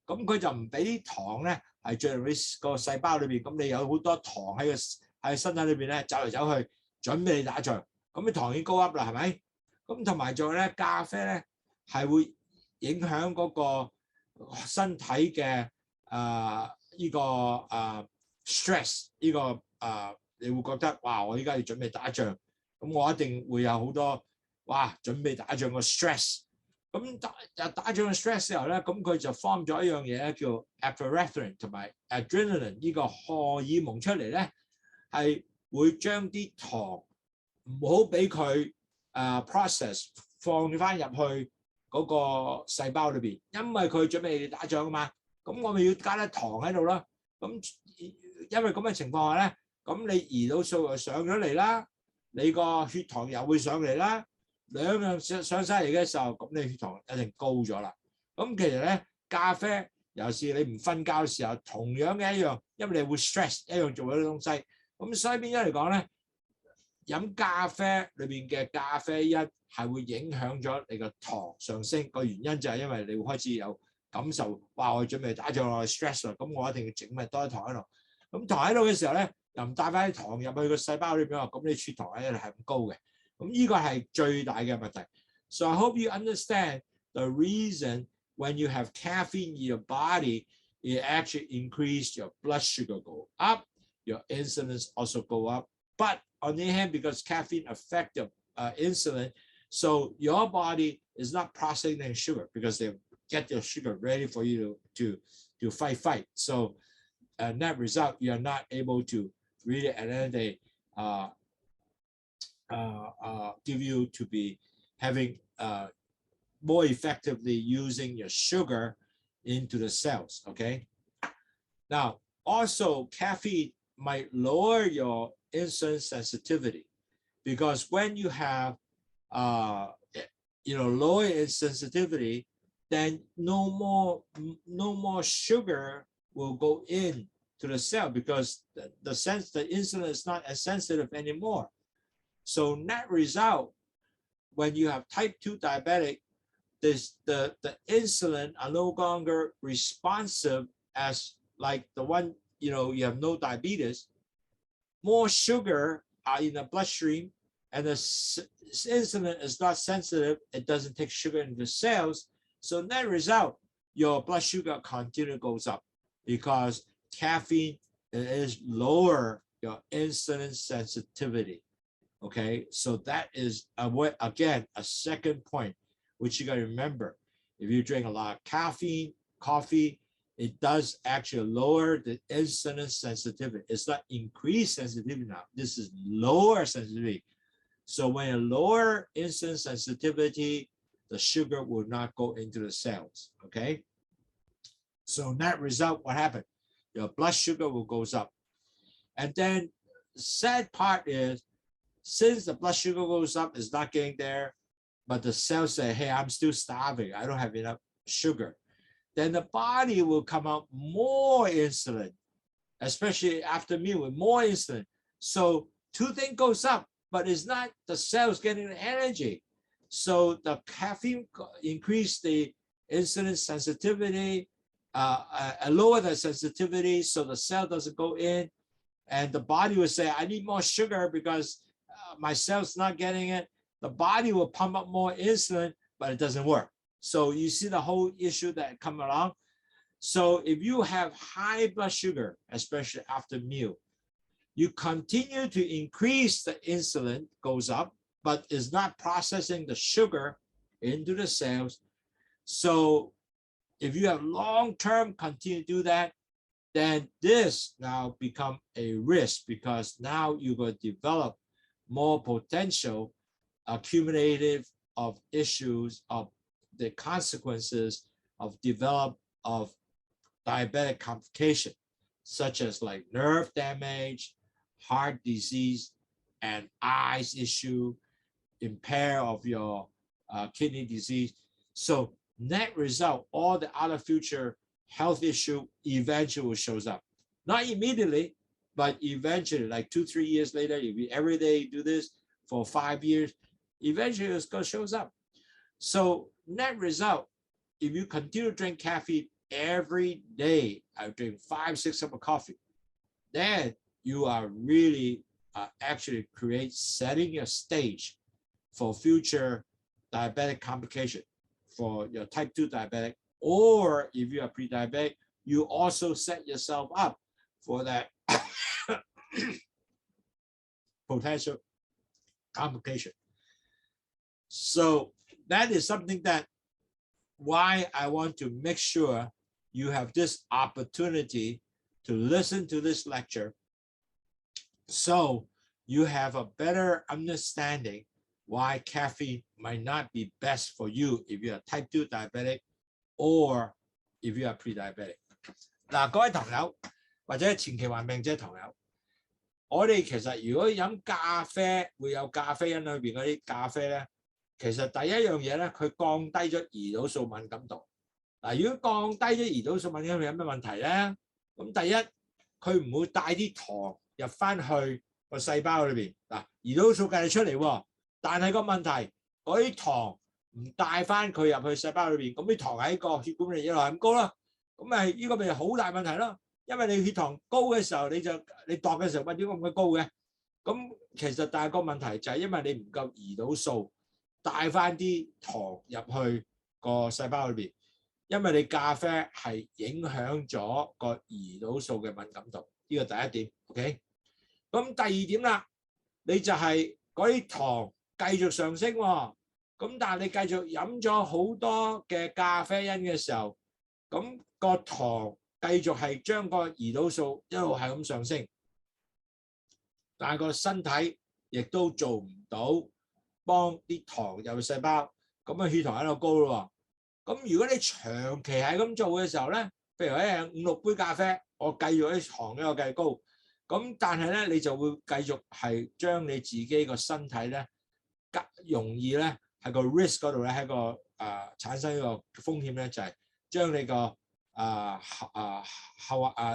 咁佢就唔俾啲糖咧係進入你個細胞裏邊。咁你有好多糖喺身體裏邊咧走嚟走去，準備你打仗。咁你糖已經高 up 啦，係咪？咁同埋仲有咧，咖啡咧係會影響嗰個身體嘅呢個stress 呢個你會覺得哇！我依家要準備打仗，咁我一定會有好多哇準備打仗個 stress。咁打仗嘅 stress 之後咧，咁佢就 form 咗一樣嘢咧，叫 epinephrine 同埋 adrenaline 呢個荷爾蒙出嚟咧，係會將啲糖唔好俾佢process 放翻入去嗰個細胞裏邊，因為佢準備打仗啊嘛。咁我咪要加啲糖喺度啦。咁因為咁嘅情況下咧，咁你胰島素又上咗嚟啦，你個血糖又會上嚟啦。兩樣上晒嚟嘅時候，咁你血糖一定高咗啦。咁其實咧，咖啡尤其是你唔瞓覺嘅時候，同樣嘅一樣，因為你會 stress 一樣做嗰啲東西。咁所以變咗嚟講咧，飲咖啡裏邊嘅咖啡因係會影響咗你個糖上升。個原因就係因為你會開始有感受，哇！我準備打仗我 stress 啦，咁我一定要整埋多啲糖喺度。咁糖喺度嘅時候咧，又唔帶翻啲糖入去個細胞裏邊喎，咁你血糖咧係咁高嘅。咁呢個係最大嘅問題。So I hope you understand the reason when you have caffeine in your body, it actually increase your blood sugar go up, your insulin also go up. But on the other hand, because caffeine affects your insulin, so your body is not processing sugar because they get your sugar ready for you to fight. So net result, you are not able to really at the end of the day give you to be having more effectively using your sugar into the cells. Okay. Now, also caffeine might lower your insulin sensitivity because when you have lower insulin sensitivity, then no more sugar will go in to the cell because the insulin is not as sensitive anymore. So net result, when you have type 2 diabetic, the insulin are no longer responsive as like the one, you have no diabetes. More sugar are in the bloodstream and the insulin is not sensitive. It doesn't take sugar into the cells. So net result, your blood sugar continually goes up because caffeine is lower your insulin sensitivity. Okay, so that is again a second point which you got to remember. If you drink a lot of caffeine, coffee, it does actually lower the insulin sensitivity. It's not increased sensitivity now. This is lower sensitivity. So when you lower insulin sensitivity, the sugar will not go into the cells. Okay. So that result, what happened? Your blood sugar will goes up. And then the sad part is, since the blood sugar goes up, it's not getting there, but the cells say, hey, I'm still starving. I don't have enough sugar. Then the body will come out more insulin especially after meal with more insulin. So two things goes up, but it's not the cells getting the energy. So the caffeine increase the insulin sensitivity, lower the sensitivity, so the cell doesn't go in, and the body will say, I need more sugar because my cell's not getting it. The body will pump up more insulin, but it doesn't work. So you see the whole issue that come along. So if you have high blood sugar, especially after meal, you continue to increase the insulin goes up, but is not processing the sugar into the cells. So if you have long-term continue to do that, then this now become a risk, because now you're going to develop more potential accumulative of issues of the consequences of develop of diabetic complication, such as like nerve damage, heart disease, and eyes issue, impair of your kidney disease. So net result, all the other future health issue eventually shows up. Not immediately, but eventually, like 2-3 years later, if you every day do this for 5 years, eventually it's going to shows up. So net result, if you continue to drink caffeine every day, I drink 5-6 cups of coffee, then you are really actually setting your stage for future diabetic complication for your type 2 diabetic, or if you are pre-diabetic, you also set yourself up for that potential complication. So that is something that why I want to make sure you have this opportunity to listen to this lecture, so you have a better understanding why caffeine might not be best for you if you are type 2 diabetic or if you are pre-diabetic. 嗱，各位朋友或者前期患病者朋友，我哋其實如果飲咖啡會有咖啡因裏邊嗰啲咖啡咧，其實第一樣嘢咧，佢降低咗胰島素敏感度。嗱，如果降低咗胰島素敏感度有咩問題咧？咁第一，佢唔會帶啲糖入翻去個細胞裏邊。嗱，胰島素計出嚟喎，但係個問題嗰啲糖唔帶翻佢入去細胞裏邊，咁啲糖喺個血管裏一路咁高啦，咁咪呢個咪好大問題咯。因為你血糖高嘅時候，你度嘅時候，喂點解咁高嘅？咁其實但係個問題就係因為你唔夠胰島素帶翻啲糖入去個細胞裏邊，因為你咖啡係影響咗個胰島素嘅敏感度，呢個第一點。OK， 咁第二點啦，你就係嗰啲糖繼續上升喎，咁但係你繼續飲咗好多嘅咖啡因嘅時候，咁個糖繼續係將個胰島素一路係咁上升，但係個身體亦都做唔到幫啲糖入去細胞，咁啊血糖喺度高咯喎。咁如果你長期係咁做嘅時候咧，譬如喺5-6杯咖啡，我繼續啲糖咧我繼續高，咁但係咧你就會繼續係將你自己個身體咧容易咧喺個 risk 嗰度咧喺個產生呢個風險咧，就係將你個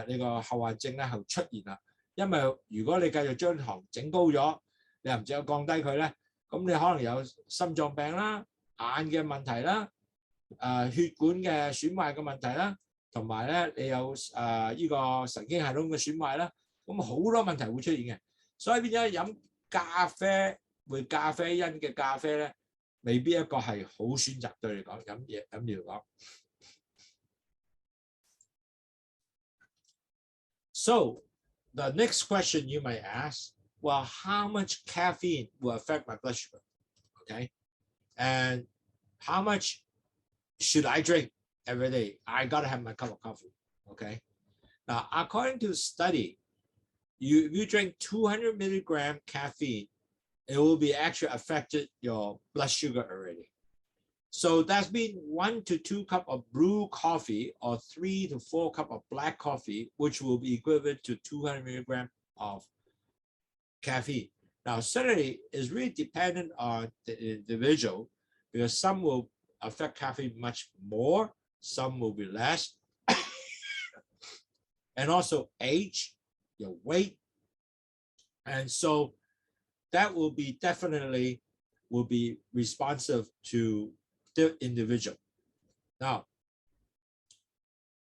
你個後患症咧係出現啦。因為如果你繼續將糖整高咗，你又唔只有降低佢咧，咁你可能有心臟病啦、眼嘅問題啦、血管嘅損壞嘅問題啦，同埋咧你有呢個神經系統嘅損壞啦，咁好多問題會出現嘅。所以變咗飲咖啡會咖啡因嘅咖啡咧，未必一個係好選擇對你講飲嘢嚟講。So the next question you might ask, well, how much caffeine will affect my blood sugar? Okay, and how much should I drink every day? I gotta have my cup of coffee. Okay, now according to study, if you drink 200 milligram caffeine, it will be actually affected your blood sugar already. So that's been 1 to 2 cups of brew coffee or 3 to 4 cups of black coffee, which will be equivalent to 200 milligrams of caffeine. Now, certainly it's really dependent on the individual, because some will affect caffeine much more, some will be less. And also age, your weight. And so that will be definitely will be responsive to the individual. Now,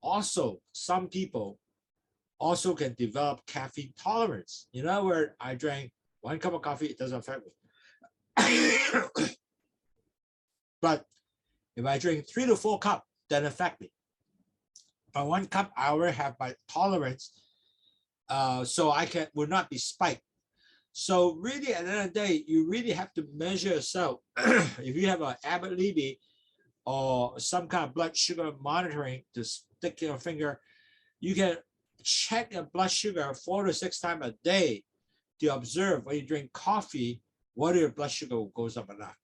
also, some people also can develop caffeine tolerance. In other words, I drank 1 cup of coffee, it doesn't affect me. But if I drink 3 to 4 cups, then affect me. But 1 cup, I already have my tolerance, so I will not be spiked. So really, at the end of the day, you really have to measure yourself. If you have an Abbott-Libby or some kind of blood sugar monitoring to stick your finger, you can check your blood sugar 4 to 6 times a day to observe when you drink coffee, whether your blood sugar goes up or not.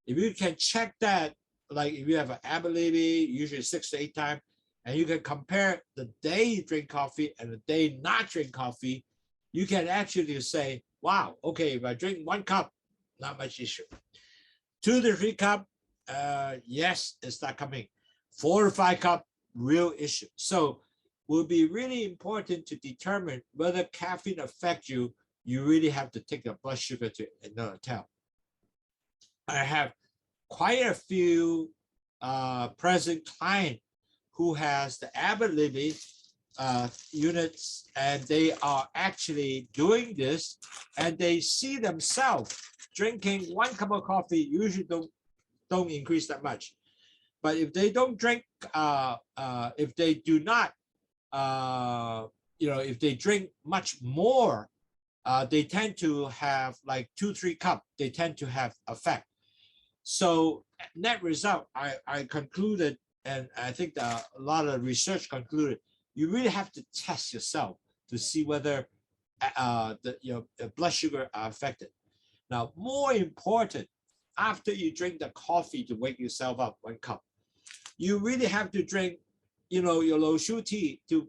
If you can check that, like if you have an Abbott-Libby, usually 6 to 8 times, and you can compare the day you drink coffee and the day not drink coffee, you can actually say, wow, okay, if I drink 1 cup, not much issue. 2 to 3 cups, yes, it's not coming. 4 to 5 cups, real issue. So it will be really important to determine whether caffeine affects you. You really have to take your blood sugar to another account. I have quite a few present clients who has the Abbott-Libby units, and they are actually doing this, and they see themselves drinking 1 cup of coffee usually don't increase that much. But if they don't drink, if they do not, if they drink much more, they tend to have like 2 to 3 cups. They tend to have effect. So net result, I concluded, and I think a lot of research concluded, you really have to test yourself to see whether your blood sugar are affected. Now, more important, after you drink the coffee to wake yourself up 1 cup, you really have to drink, your LOWSUTEA to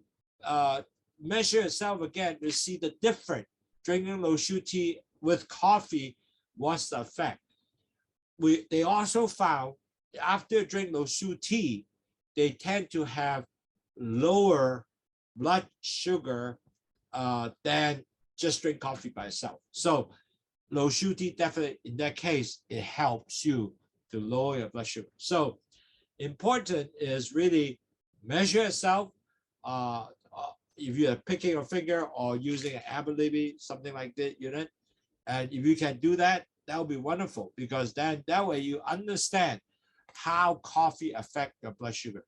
measure yourself again to see the difference. Drinking LOWSUTEA with coffee, what's the effect? They also found after drink LOWSUTEA, they tend to have lower blood sugar than just drink coffee by itself. So LOWSUTEA definitely, in that case, it helps you to lower your blood sugar. So important is really measure yourself. If you're picking your finger or using an Abbott-Libby, something like that unit, and if you can do that, that would be wonderful, because then that way you understand how coffee affect your blood sugar.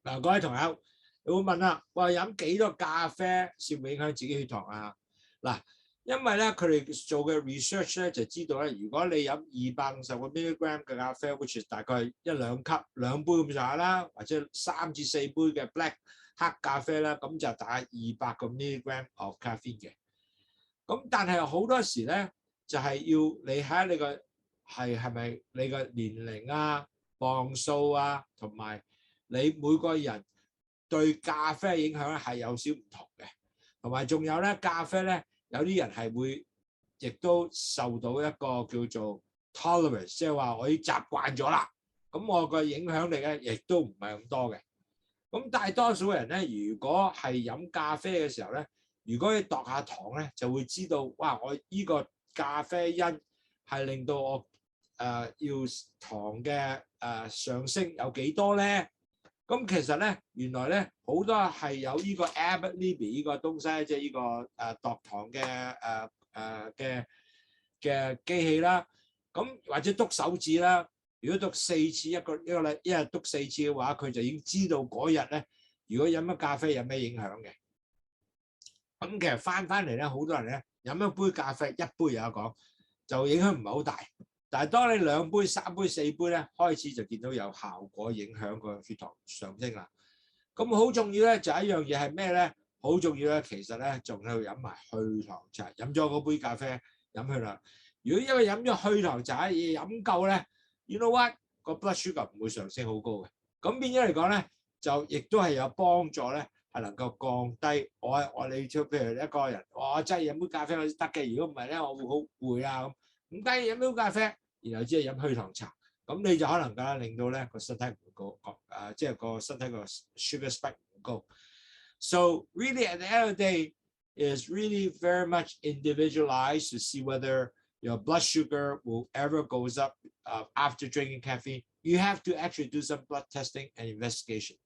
嗱，各位同學，你會問啦，喂，飲幾多咖啡先會影響自己血糖啊？嗱，因為咧佢哋做嘅 research 咧就知道咧，如果你飲250個 milligram 嘅咖啡 ，which is 大概1、2級2杯咁上下啦，或者3至4杯嘅 black 黑咖啡啦，咁就大概200個 milligram of caffeine 嘅。咁但係好多時咧就係要你睇下你個係咪你個年齡啊、磅數啊，同埋你每個人對咖啡影響咧係有少唔同嘅，同埋仲有咧咖啡咧有啲人係會亦都受到一個叫做 tolerance， 即係話我已經習慣咗啦，咁我個影響力咧亦都唔係咁多嘅。咁大多數人咧，如果係飲咖啡嘅時候咧，如果你度下糖咧，就會知道，哇！我依個咖啡因係令到我要糖嘅上升有幾多咧？咁其實咧，原來咧好多係有呢個 Abbott-Libby 呢個東西，即係呢個度糖嘅機器啦。咁或者篤手指啦，如果篤4次一日篤4次嘅話，佢就已經知道嗰日咧，如果飲咗咖啡有咩影響嘅。咁其實翻嚟咧，好多人咧飲一杯咖啡，1杯有得講，就影響唔係好大。但係當你2杯、3杯、4杯咧，開始就見到有效果，影響個血糖上升啦。咁好重要咧，就係一樣嘢係咩咧？好重要咧，其實咧仲喺度飲埋去糖茶，飲咗嗰杯咖啡飲去糖。如果因為飲咗去糖茶嘢飲夠咧 ，you know what， 個 blood sugar 唔會上升好高嘅。咁變咗嚟講咧，就亦都係有幫助咧。係能夠降低你譬如一個人，我真係飲杯咖啡我先得嘅，如果唔係咧，我會好攰啊咁。咁梗係飲杯咖啡，然後只係飲去糖茶，咁你就可能令到咧個身體唔高，即係個身體個 sugar spike 唔高。So really at the end of the day, is really very much individualized to see whether your blood sugar will ever goes up after drinking caffeine. You have to actually do some blood testing and investigation.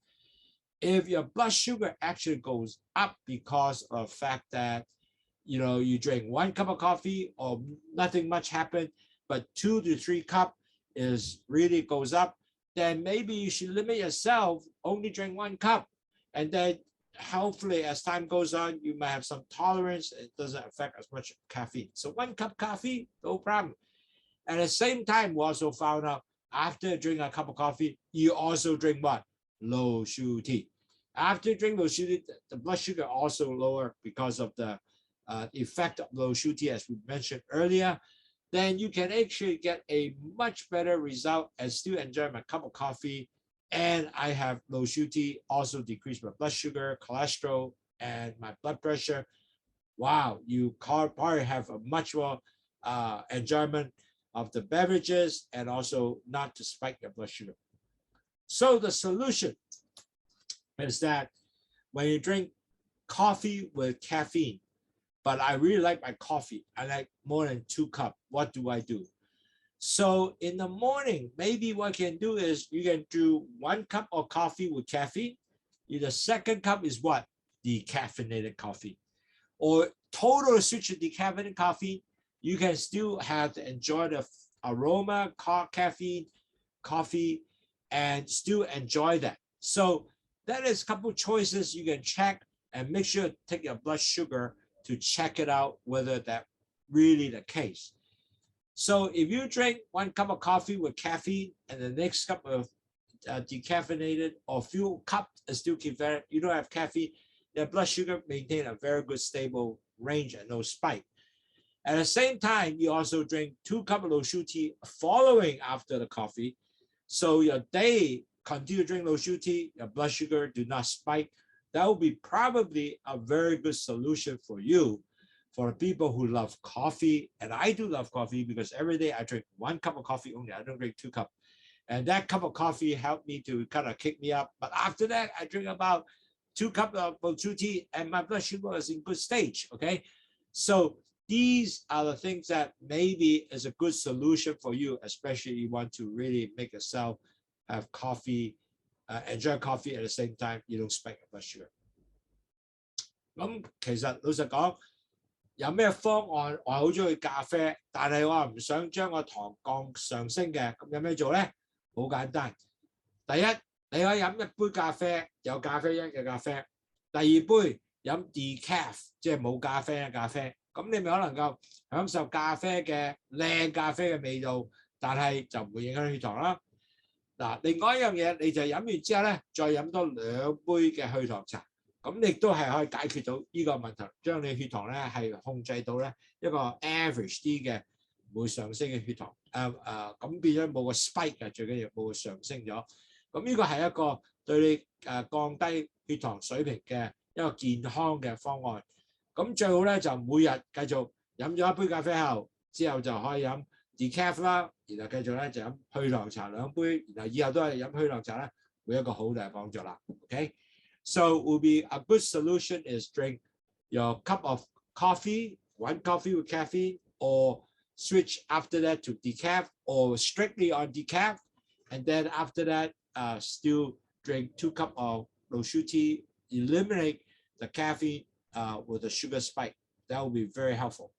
If your blood sugar actually goes up because of the fact that you drink 1 cup of coffee or nothing much happened, but 2 to 3 cup is really goes up, then maybe you should limit yourself, only drink 1 cup, and then hopefully as time goes on, you might have some tolerance. It doesn't affect as much caffeine. So 1 cup coffee, no problem. At the same time, we also found out after drinking a cup of coffee, you also drink what? Low sugar tea. After drinking low sugar tea, the blood sugar also lower because of the effect of low sugar tea, as we mentioned earlier. Then you can actually get a much better result and still enjoy my cup of coffee. And I have low sugar tea, also decrease my blood sugar, cholesterol, and my blood pressure. Wow, you probably have a much more enjoyment of the beverages and also not to spike your blood sugar. So the solution is that when you drink coffee with caffeine, but I really like my coffee, I like more than 2 cups, what do I do? So in the morning, maybe what you can do is you can do 1 cup of coffee with caffeine. The second cup is what? Decaffeinated coffee. Or total switch to decaffeinated coffee, you can still have to enjoy the aroma, caffeine, coffee, and still enjoy that. So that is a couple choices you can check and make sure to take your blood sugar to check it out whether that really the case. So if you drink 1 cup of coffee with caffeine and the next cup of decaffeinated or few cups still caffeine, you don't have caffeine, your blood sugar maintain a very good stable range and no spike. At the same time, you also drink 2 cups of low sugar tea following after the coffee. So your day continue to drink low sugar tea, your blood sugar do not spike. That will be probably a very good solution for you, for people who love coffee. And I do love coffee because every day I drink 1 cup of coffee only. I don't drink 2 cups. And that cup of coffee helped me to kind of kick me up. But after that, I drink about 2 cups of low sugar tea and my blood sugar is in good stage. Okay. So these are the things that maybe is a good solution for you, especially if you want to really make yourself have coffee, enjoy coffee at the same time, you don't spike your blood sugar. 咁其實老實講，有咩方案？我好中意咖啡，但係我唔想將個糖降上升嘅，咁有咩做咧？好簡單，第一，你可以飲1杯咖啡，有咖啡因嘅咖啡；第2杯飲 decaf， 即係冇咖啡嘅咖啡。咁你咪可能夠享受咖啡嘅靚咖啡嘅味道，但係就唔會影響血糖啦。嗱，另外一樣嘢，你就飲完之後咧，再飲多2杯嘅去糖茶，咁亦都係可以解決到呢個問題，將你血糖咧係控制到咧一個 average 啲嘅，唔會上升嘅血糖。咁變咗冇個 spike 嘅，最緊要冇個上升咗。咁呢個係一個對你降低血糖水平嘅一個健康嘅方案。咁最好咧就每日繼續飲咗1杯咖啡後，之後就可以飲 decaf 啦，然後繼續咧就飲去糖茶2杯，然後以後都係飲去糖茶咧，會有一個好大嘅幫助啦。OK， so will be a good solution is drink your cup of coffee, 1 coffee with caffeine, or switch after that to decaf, or strictly on decaf, and then after that still drink 2 cups of low sugar tea, eliminate the caffeine with a sugar spike. That will be very helpful.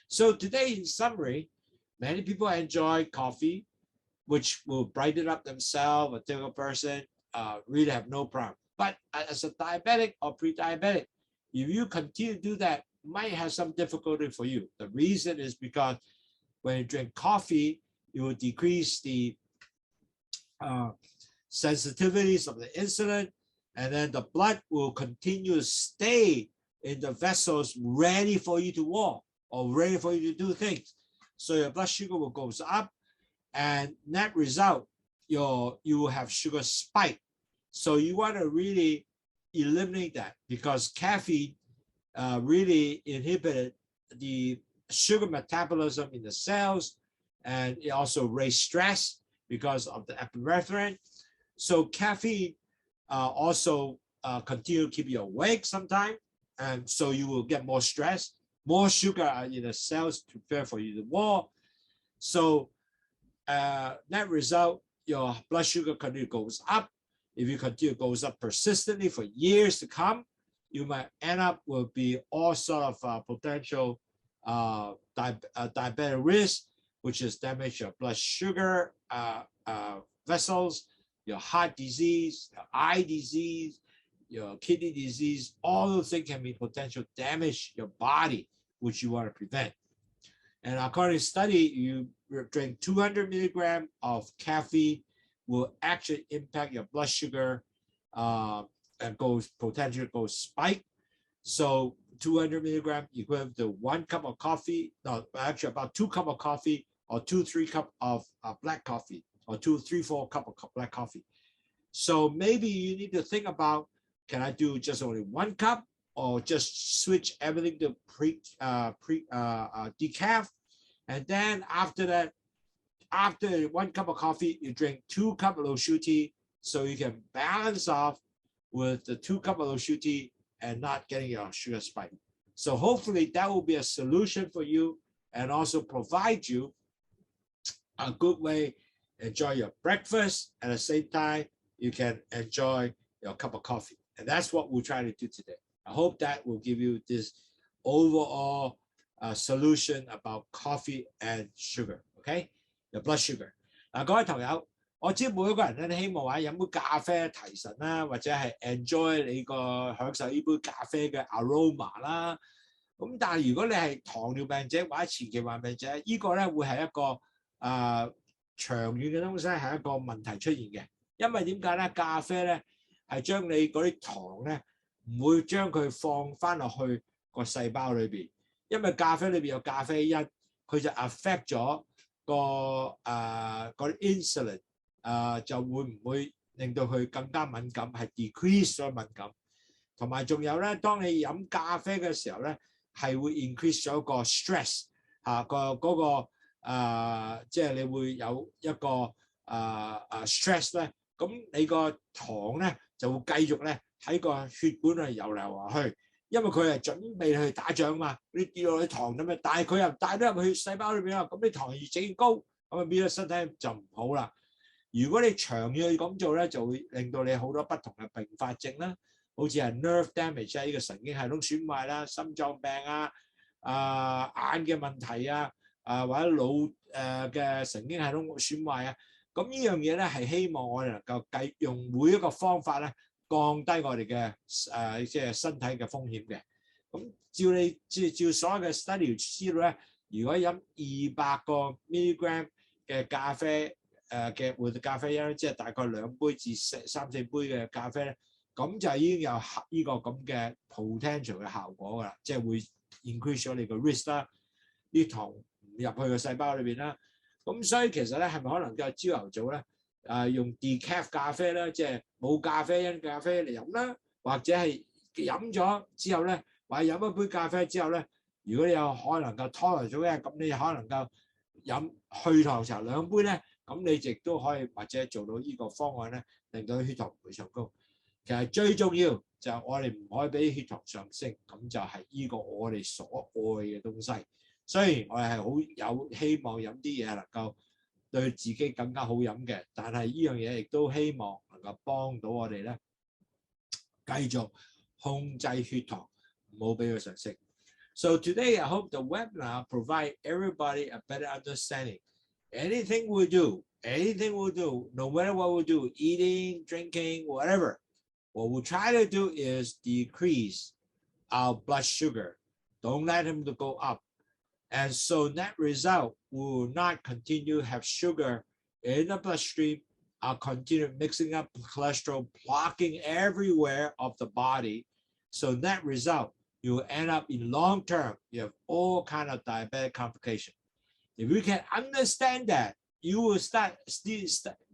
So today, in summary, many people enjoy coffee, which will brighten up themselves. A typical person really have no problem. But as a diabetic or pre-diabetic, if you continue to do that, might have some difficulty for you. The reason is because when you drink coffee, it will decrease the sensitivities of the insulin, and then the blood will continue to stay in the vessels ready for you to walk or ready for you to do things. So your blood sugar will go up, and net result, you will have sugar spike. So you want to really eliminate that, because caffeine really inhibited the sugar metabolism in the cells, and it also raised stress because of the epinephrine. So caffeine also continue to keep you awake sometimes, and so you will get more stress, more sugar in the cells to prepare for you to war. So net result, your blood sugar continue goes up. If you continue goes up persistently for years to come, you might end up with be all sort of potential diabetic risk, which is damage your blood sugar vessels, your heart disease, your eye disease, your kidney disease. All those things can be potential damage your body, which you want to prevent. And according to study, you drink 200 milligrams of caffeine will actually impact your blood sugar and potentially goes spike. So 200 milligrams equivalent to 1 cup of coffee, no, actually about 2 cups of coffee, or 2-3 cups of black coffee, or 2-3-4 cups of black coffee. So maybe you need to think about, can I do just only 1 cup, or just switch everything to decaf? And then after that, after 1 cup of coffee, you drink 2 cups of LOWSUTEA, so you can balance off with the 2 cups of LOWSUTEA and not getting your sugar spike. So hopefully that will be a solution for you, and also provide you a good way to enjoy your breakfast. At the same time, you can enjoy your cup of coffee. And that's what we're trying to do today. I hope that will give you this overall solution about coffee and sugar, okay? Your blood sugar. 嗱，各位朋友，我知每一個人咧都希望話飲杯咖啡提神啦，或者係 enjoy 你個享受呢杯咖啡嘅 aroma 啦。咁但係如果你係糖尿病者或者前期患病者，呢個咧會係一個長遠嘅東西，係一個問題出現嘅。因為點解咧？咖啡咧係將你嗰啲糖咧唔會將佢放翻落去個細胞裏邊，因為咖啡裏邊有咖啡因，佢就 affect 咗個嗰啲 insulin 就會唔會令到佢更加敏感，係 decrease 咗敏感。同埋仲有咧，當你飲咖啡嘅時候咧，係會 increase 咗個 stress 即係你會有一個stress 咧，咁你個糖咧就會繼續咧喺個血管度游嚟游去，因為佢係準備去打仗嘛，你跌落去糖咁樣，但係佢又帶咗入去細胞裏邊啦，咁啲糖越整越高，咁啊變咗身體就唔好啦。如果你長遠去咁做咧，就會令到你好多不同嘅併發症啦，好似係 nerve damage 啊，呢個神經系統損壞啦、心臟病眼嘅問題或者腦嘅神經系統損壞啊，咁呢樣嘢咧係希望我哋能夠用每一個方法咧降低我哋嘅即係身體嘅風險嘅。咁照所有嘅 study 知道咧，如果飲200個 milligram 嘅咖啡嘅活咖啡因，即係大概2杯至3-4杯嘅咖啡咧，咁就已經有呢個咁嘅 potential 嘅效果㗎啦，即係會 increase 咗你個 risk 啦，啲糖唔入去個細胞裏邊啦。咁所以其實咧係咪可能夠朝頭早咧用 decaf 咖啡咧，即係冇咖啡因咖啡嚟飲啦，或者係飲咗之後咧，或者飲一杯咖啡之後咧，如果你有可能夠 tolerate 咗嘅，咁你可能夠飲去糖茶2杯咧，咁你亦都可以或者做到呢個方案咧，令到血糖唔會上高。其實最重要就係我哋唔可以俾血糖上升，咁就係呢個我哋所愛嘅東西。雖然我哋係好有希望飲啲嘢能夠對自己更加好飲嘅，但係呢樣嘢亦都希望能夠幫到我哋咧，繼續控制血糖，唔好俾佢上升。So today I hope the webinar provide everybody a better understanding. Anything we do, no matter what we do, eating, drinking, whatever, what we try to do is decrease our blood sugar. Don't let them go up. And so net result, we will not continue to have sugar in the bloodstream. I'll continue mixing up cholesterol, blocking everywhere of the body. So net result, you will end up in long term, you have all kind of diabetic complications. If you can understand that, you will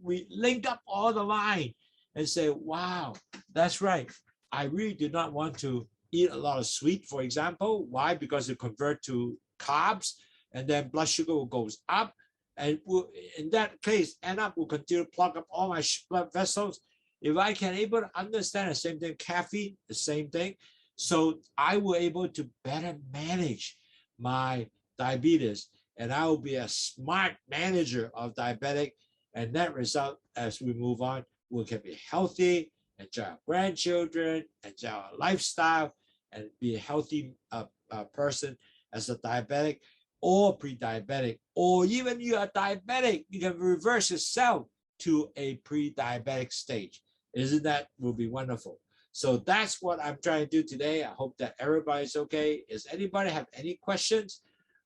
we link up all the line and say, wow, that's right. I really do not want to eat a lot of sweet, for example. Why? Because it convert to carbs, and then blood sugar will goes up, and will, in that case, end up will continue to plug up all my blood vessels, If I can able to understand the same thing, caffeine, the same thing, so I will able to better manage my diabetes, and I will be a smart manager of diabetic. And that result, as we move on, we can be healthy, enjoy our grandchildren, enjoy our lifestyle, and be a healthy person as a diabetic or pre-diabetic, or even you are diabetic, you can reverse yourself to a pre-diabetic stage. Isn't that will be wonderful? So that's what I'm trying to do today. I hope that everybody's okay. Does anybody have any questions?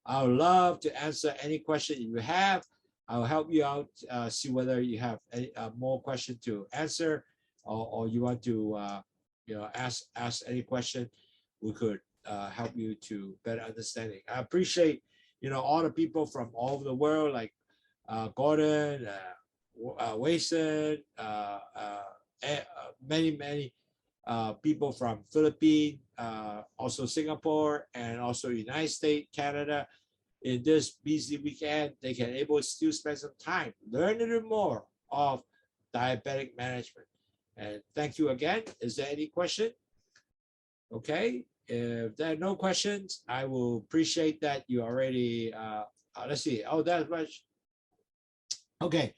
I would love to answer any question you have. I'll help you out, see whether you have any, more question to answer, or you want to ask any question. We could help you to better understanding. I appreciate all the people from all over the world, like Gordon, Wason, many people from Philippines, also Singapore, and also United States, Canada. In this busy weekend, they can able to still spend some time, learn a little more of diabetic management. And thank you again. Is there any question? Okay, if there are no questions, I will appreciate that you already, let's see, oh, that's much. Okay,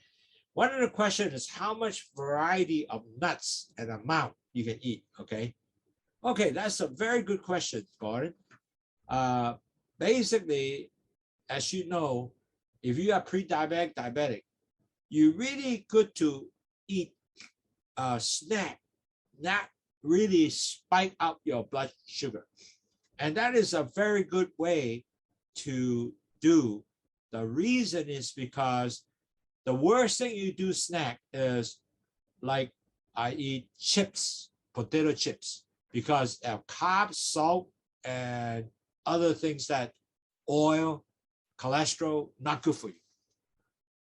one of the questions is how much variety of nuts and amount you can eat, okay? Okay, that's a very good question, Gordon. Basically, as you know, if you are pre-diabetic, diabetic, you really good to eat a snack, not really spike up your blood sugar. And that is a very good way to do. The reason is because the worst thing you do snack is like I eat chips, potato chips, because of carbs, salt, and other things that oil, cholesterol, not good for you.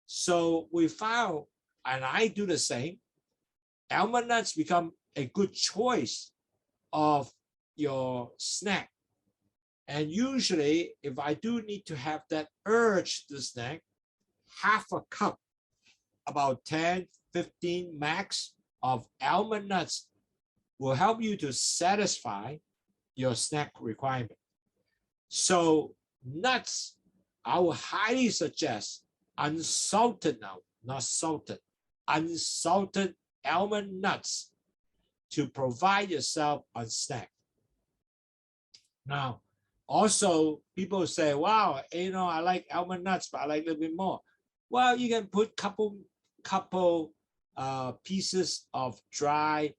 So we found, and I do the same, almond nuts become a good choice of your snack. And usually, if I do need to have that urge to snack, half a cup, about 10, 15 max of almond nuts will help you to satisfy your snack requirement. So nuts, I would highly suggest unsalted now, not salted, unsalted almond nuts to provide yourself a snack. Now, also people say, wow, I like almond nuts, but I like a little bit more. Well, you can put couple pieces of dry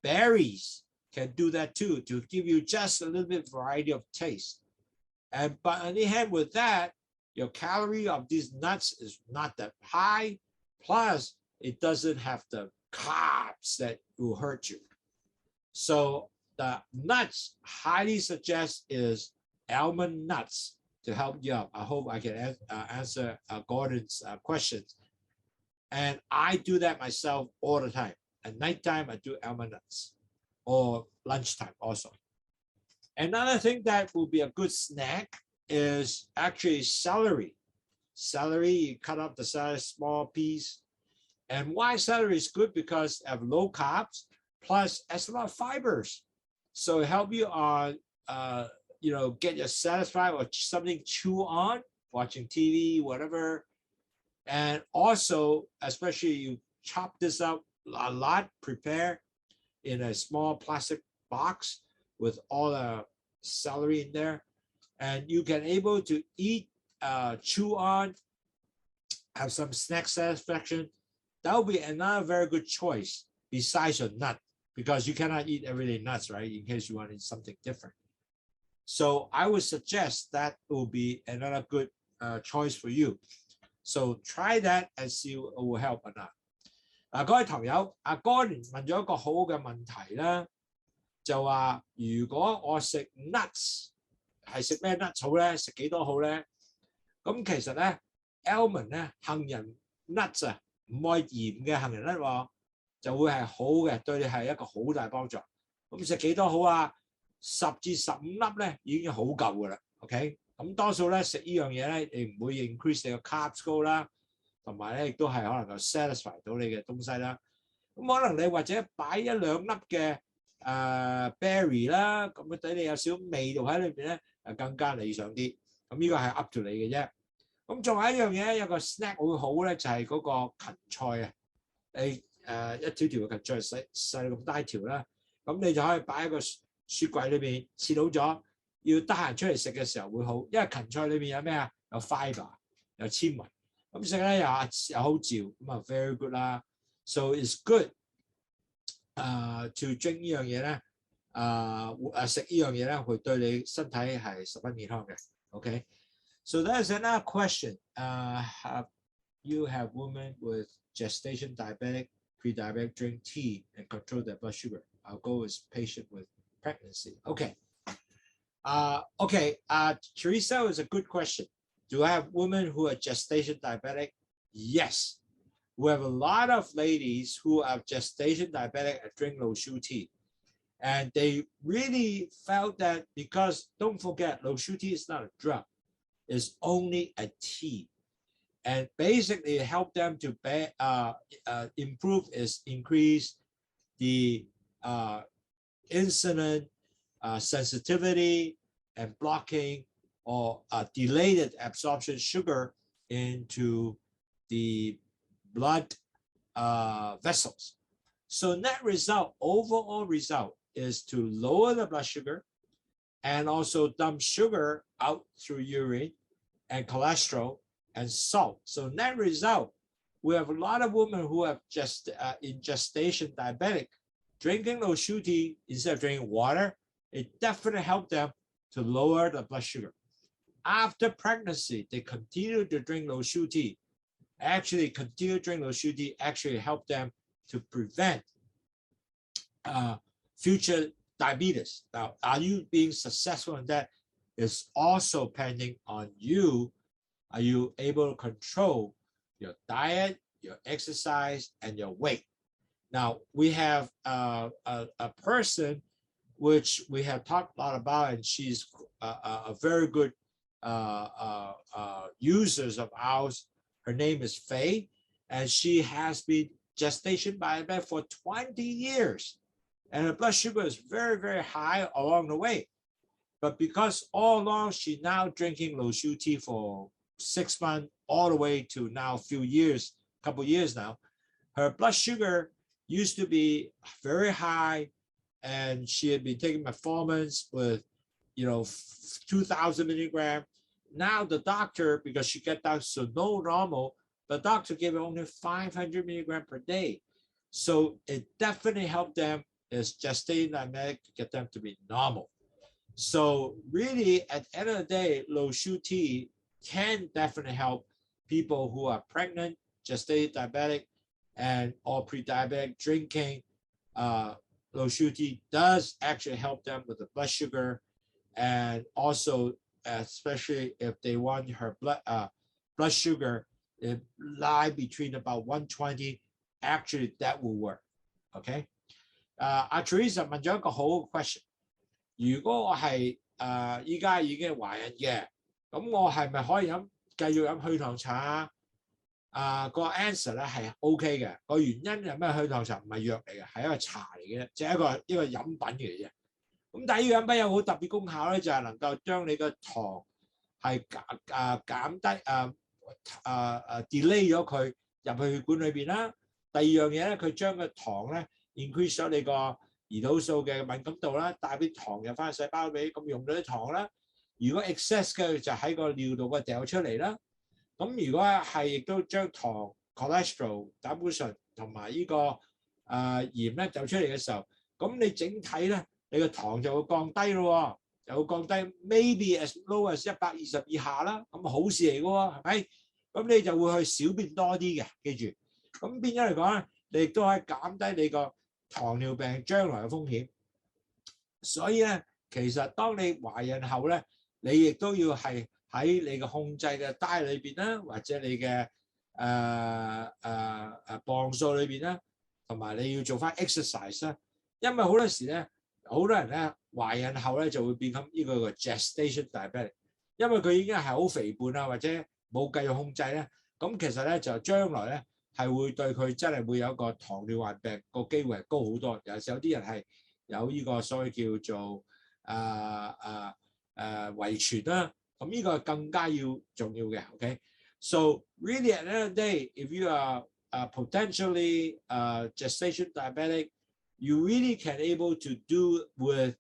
berries, can do that too, to give you just a little bit variety of taste. But on the hand with that, your calorie of these nuts is not that high, plus it doesn't have the carbs that will hurt you. So the nuts highly suggest is almond nuts to help you out. I hope I can answer Gordon's questions. And I do that myself all the time. At nighttime, I do almond nuts, or lunchtime also. Another thing that will be a good snack is actually celery. Celery, you cut up the celery, small piece. And why celery is good? Because of low carbs, plus it's a lot of fibers. So it help you on, get you satisfied or something to chew on, watching TV, whatever. And also, especially you chop this up a lot, prepare in a small plastic box with all the celery in there. And you can able to eat, chew on, have some snack satisfaction. That will be another very good choice besides your nut, because you cannot eat everyday nuts, right? In case you want to eat something different. So I would suggest that will be another good choice for you. So try that and see it will help or not. 各位朋友，阿Gordon問咗一個好嘅問題啦，就話如果我食 nuts 係食咩 nuts 好咧？食幾多好咧？咁其實咧 almond 咧杏仁 nuts 啊，唔愛鹽嘅杏仁 nut 喎，就會係好嘅，對你係一個好大幫助。咁食幾多好啊？10至15粒咧已經好夠㗎啦。OK， 咁多數咧食呢樣嘢咧，你唔會 increase 你個 carbs 高啦，同埋咧亦都係可能夠 satisfy 到你嘅東西啦。咁可能你或者擺一兩粒嘅berry 啦，咁樣等你有少味道喺裏邊咧，更加理想啲。咁呢個係 up to 你嘅啫。咁仲有一樣嘢，有個 snack 會好咧，就係嗰個芹菜啊。你一條條嘅芹菜細咁大條啦，咁你就可以擺喺個雪櫃裏邊，切好咗，要得閒出嚟食嘅時候會好，因為芹菜裏邊有咩啊？有 fibre， 有纖維，咁食咧又好嚼，咁啊 very good 啦。So it's good to drink 呢樣嘢咧，食呢樣嘢咧，會對你身體係十分健康嘅。OK， so there's another question. Have you have women with gestation diabetic, pre-diabetic drink tea and control their blood sugar? Our goal is patient with pregnancy. Okay. Teresa is a good question. Do I have women who are gestation diabetic? Yes. We have a lot of ladies who are gestation diabetic and drink LOWSUTEA. And they really felt that because, don't forget, LOWSUTEA is not a drug. It's only a tea. And basically help them to improve is increase the insulin sensitivity and blocking or delayed absorption sugar into the blood vessels. So net result, overall result is to lower the blood sugar and also dump sugar out through urine and cholesterol and salt. So net result, we have a lot of women who have in gestation diabetic drinking LOWSUTEA instead of drinking water. It definitely helped them to lower the blood sugar. After pregnancy, they continue to drink LOWSUTEA. Actually, continue to drink LOWSUTEA actually help them to prevent future diabetes. Now, are you being successful in that? Is also pending on you. Are you able to control your diet, your exercise, and your weight? Now, we have a person which we have talked a lot about, and she's a very good users of ours. Her name is Faye, and she has been gestation diabetic for 20 years. And her blood sugar is very, very high along the way. But because all along she's now drinking LOWSUTEA for 6 months, all the way to now a few years, couple years now, her blood sugar used to be very high, and she had been taking metformins with, 2,000 milligrams. Now the doctor, because she got down to no normal, the doctor gave her only 500 milligrams per day. So it definitely helped them as gestation diabetic to get them to be normal. So really, at the end of the day, LOWSUTEA can definitely help people who are pregnant, gestation diabetic, and or pre-diabetic drinking. LOWSUTEA does actually help them with the blood sugar, and also especially if they want her blood sugar lie between about 120, actually that will work. Okay. Teresa 問咗一個好嘅 question。如果我係依家已經懷孕嘅，咁我係咪可以繼續飲去糖茶啊？個 answer 咧係 OK 嘅。個原因係咩？去糖茶唔係藥嚟嘅，係一個茶嚟嘅啫，即係一個飲品嚟嘅啫。咁但係呢個飲品有好特別功效咧，就係能夠將你嘅糖係減低delay 咗佢入去血管裏邊啦。第二樣嘢咧，佢將個糖咧 increase 咗你個胰島素嘅敏感度啦，帶啲糖入翻細胞裏，咁用咗啲糖啦。如果 excess 嘅就喺個尿度嘅掉出嚟啦。咁如果係亦都將糖 cholesterol 膽固醇同埋呢個鹽咧走出嚟嘅時候，咁你整體咧你個糖就會降低咯，就會降低 maybe as low as 120以下啦。咁好事嚟嘅喎，係咪？咁你就會去小便多啲嘅，記住。咁變咗嚟講咧，你亦都可以減低你個糖尿病將來嘅風險。所以咧，其實當你懷孕後咧，你亦都要係喺你嘅控制嘅 diet 裏邊啦，或者你嘅磅數裏邊啦，同埋你要做翻 exercise 啦。因為好多時咧，好多人咧懷孕後咧就會變成呢個 gestation diabetic， 因為佢已經係好肥胖啊，或者冇繼續控制咧，咁其實咧就將來咧係會對佢真係會有一個糖尿患病個機會係高好多。有時有啲人係有呢個所謂叫做遺傳啦，咁呢個更加重要嘅。OK， so really at the end of the day, if you are potentially gestation diabetic, you really can able to do with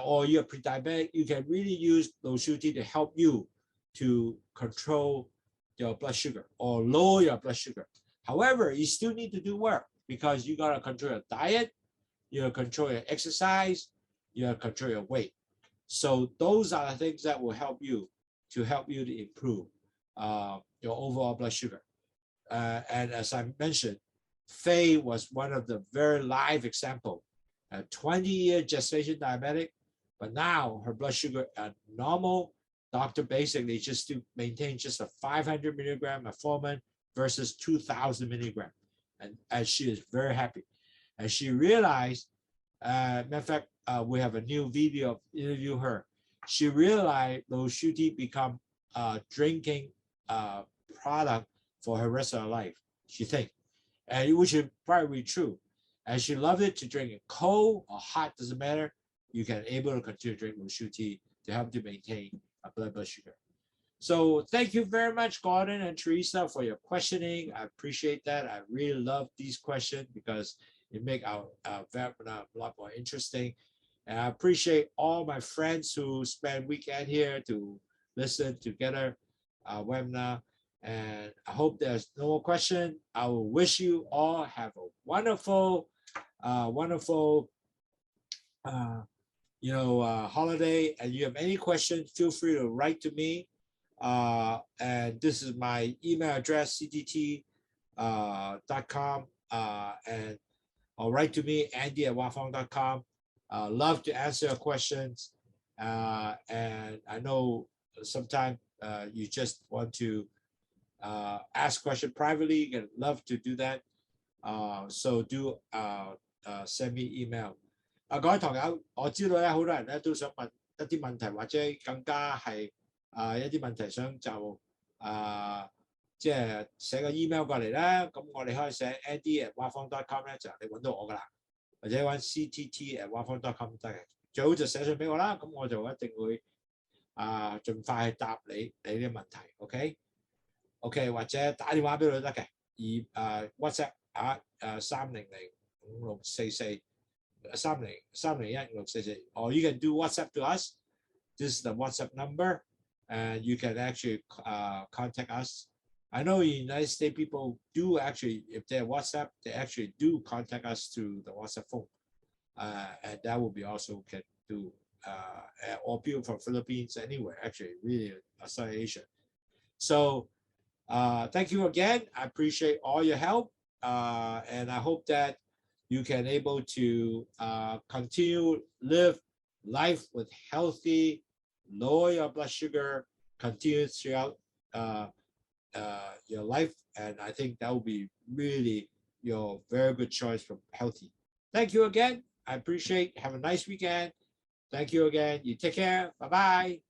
or you're pre-diabetic, you can really use LOWSUTEA to help you to control your blood sugar or lower your blood sugar. However, you still need to do work because you gotta control your diet, you gotta control your exercise, you gotta control your weight. So those are the things that will help you to improve your overall blood sugar. And as I mentioned, Faye was one of the very live example, a 20-year gestation diabetic, but now her blood sugar at normal. Doctor basically just to maintain just a 500 milligram metformin versus 2,000 milligram, and she is very happy. And she realized, matter of fact, we have a new video of interview her. She realized LOWSUTEA become a drinking product for her rest of her life. She thinks, and which is probably true. And she loved it to drink it cold or hot, doesn't matter. You can able to continue to drink LOWSUTEA to help you maintain a blood sugar. So thank you very much, Gordon and Teresa, for your questioning. I appreciate that. I really love these questions because it make our webinar a lot more interesting. And I appreciate all my friends who spend weekend here to listen together webinar. And I hope there's no more question. I will wish you all have a wonderful, holiday. And you have any questions, feel free to write to me. And this is my email address, ctt.com, and or write to me, andy@wafong.com. Love to answer your questions. And I know sometimes you just want to ask questions privately. You can love to do that. So do send me email. 各位朋友，我知道咧，好多人咧都想問一啲問題，或者更加係一啲問題想就即係寫個 email 過嚟啦。咁我哋可以寫 andy@wafong.com 咧，就你揾到我噶啦，或者揾 ctt@wafong.com 得嘅。最好就寫信俾我啦，咁我就一定會盡快去答你啲問題。OK， 或者打電話俾佢都得嘅，WhatsApp 3005644。3015644, or you can do WhatsApp to us. This is the WhatsApp number, and you can actually contact us. I know in the United States, people do actually, if they're WhatsApp, they actually do contact us through the WhatsApp phone, and that will be also can do. Or people from Philippines, anywhere, actually, really outside Asia. So, thank you again. I appreciate all your help, and I hope that you can able to continue live life with healthy, lower your blood sugar, continue throughout your life. And I think that will be really your very good choice for healthy. Thank you again. I appreciate. Have a nice weekend. Thank you again. You take care. Bye-bye.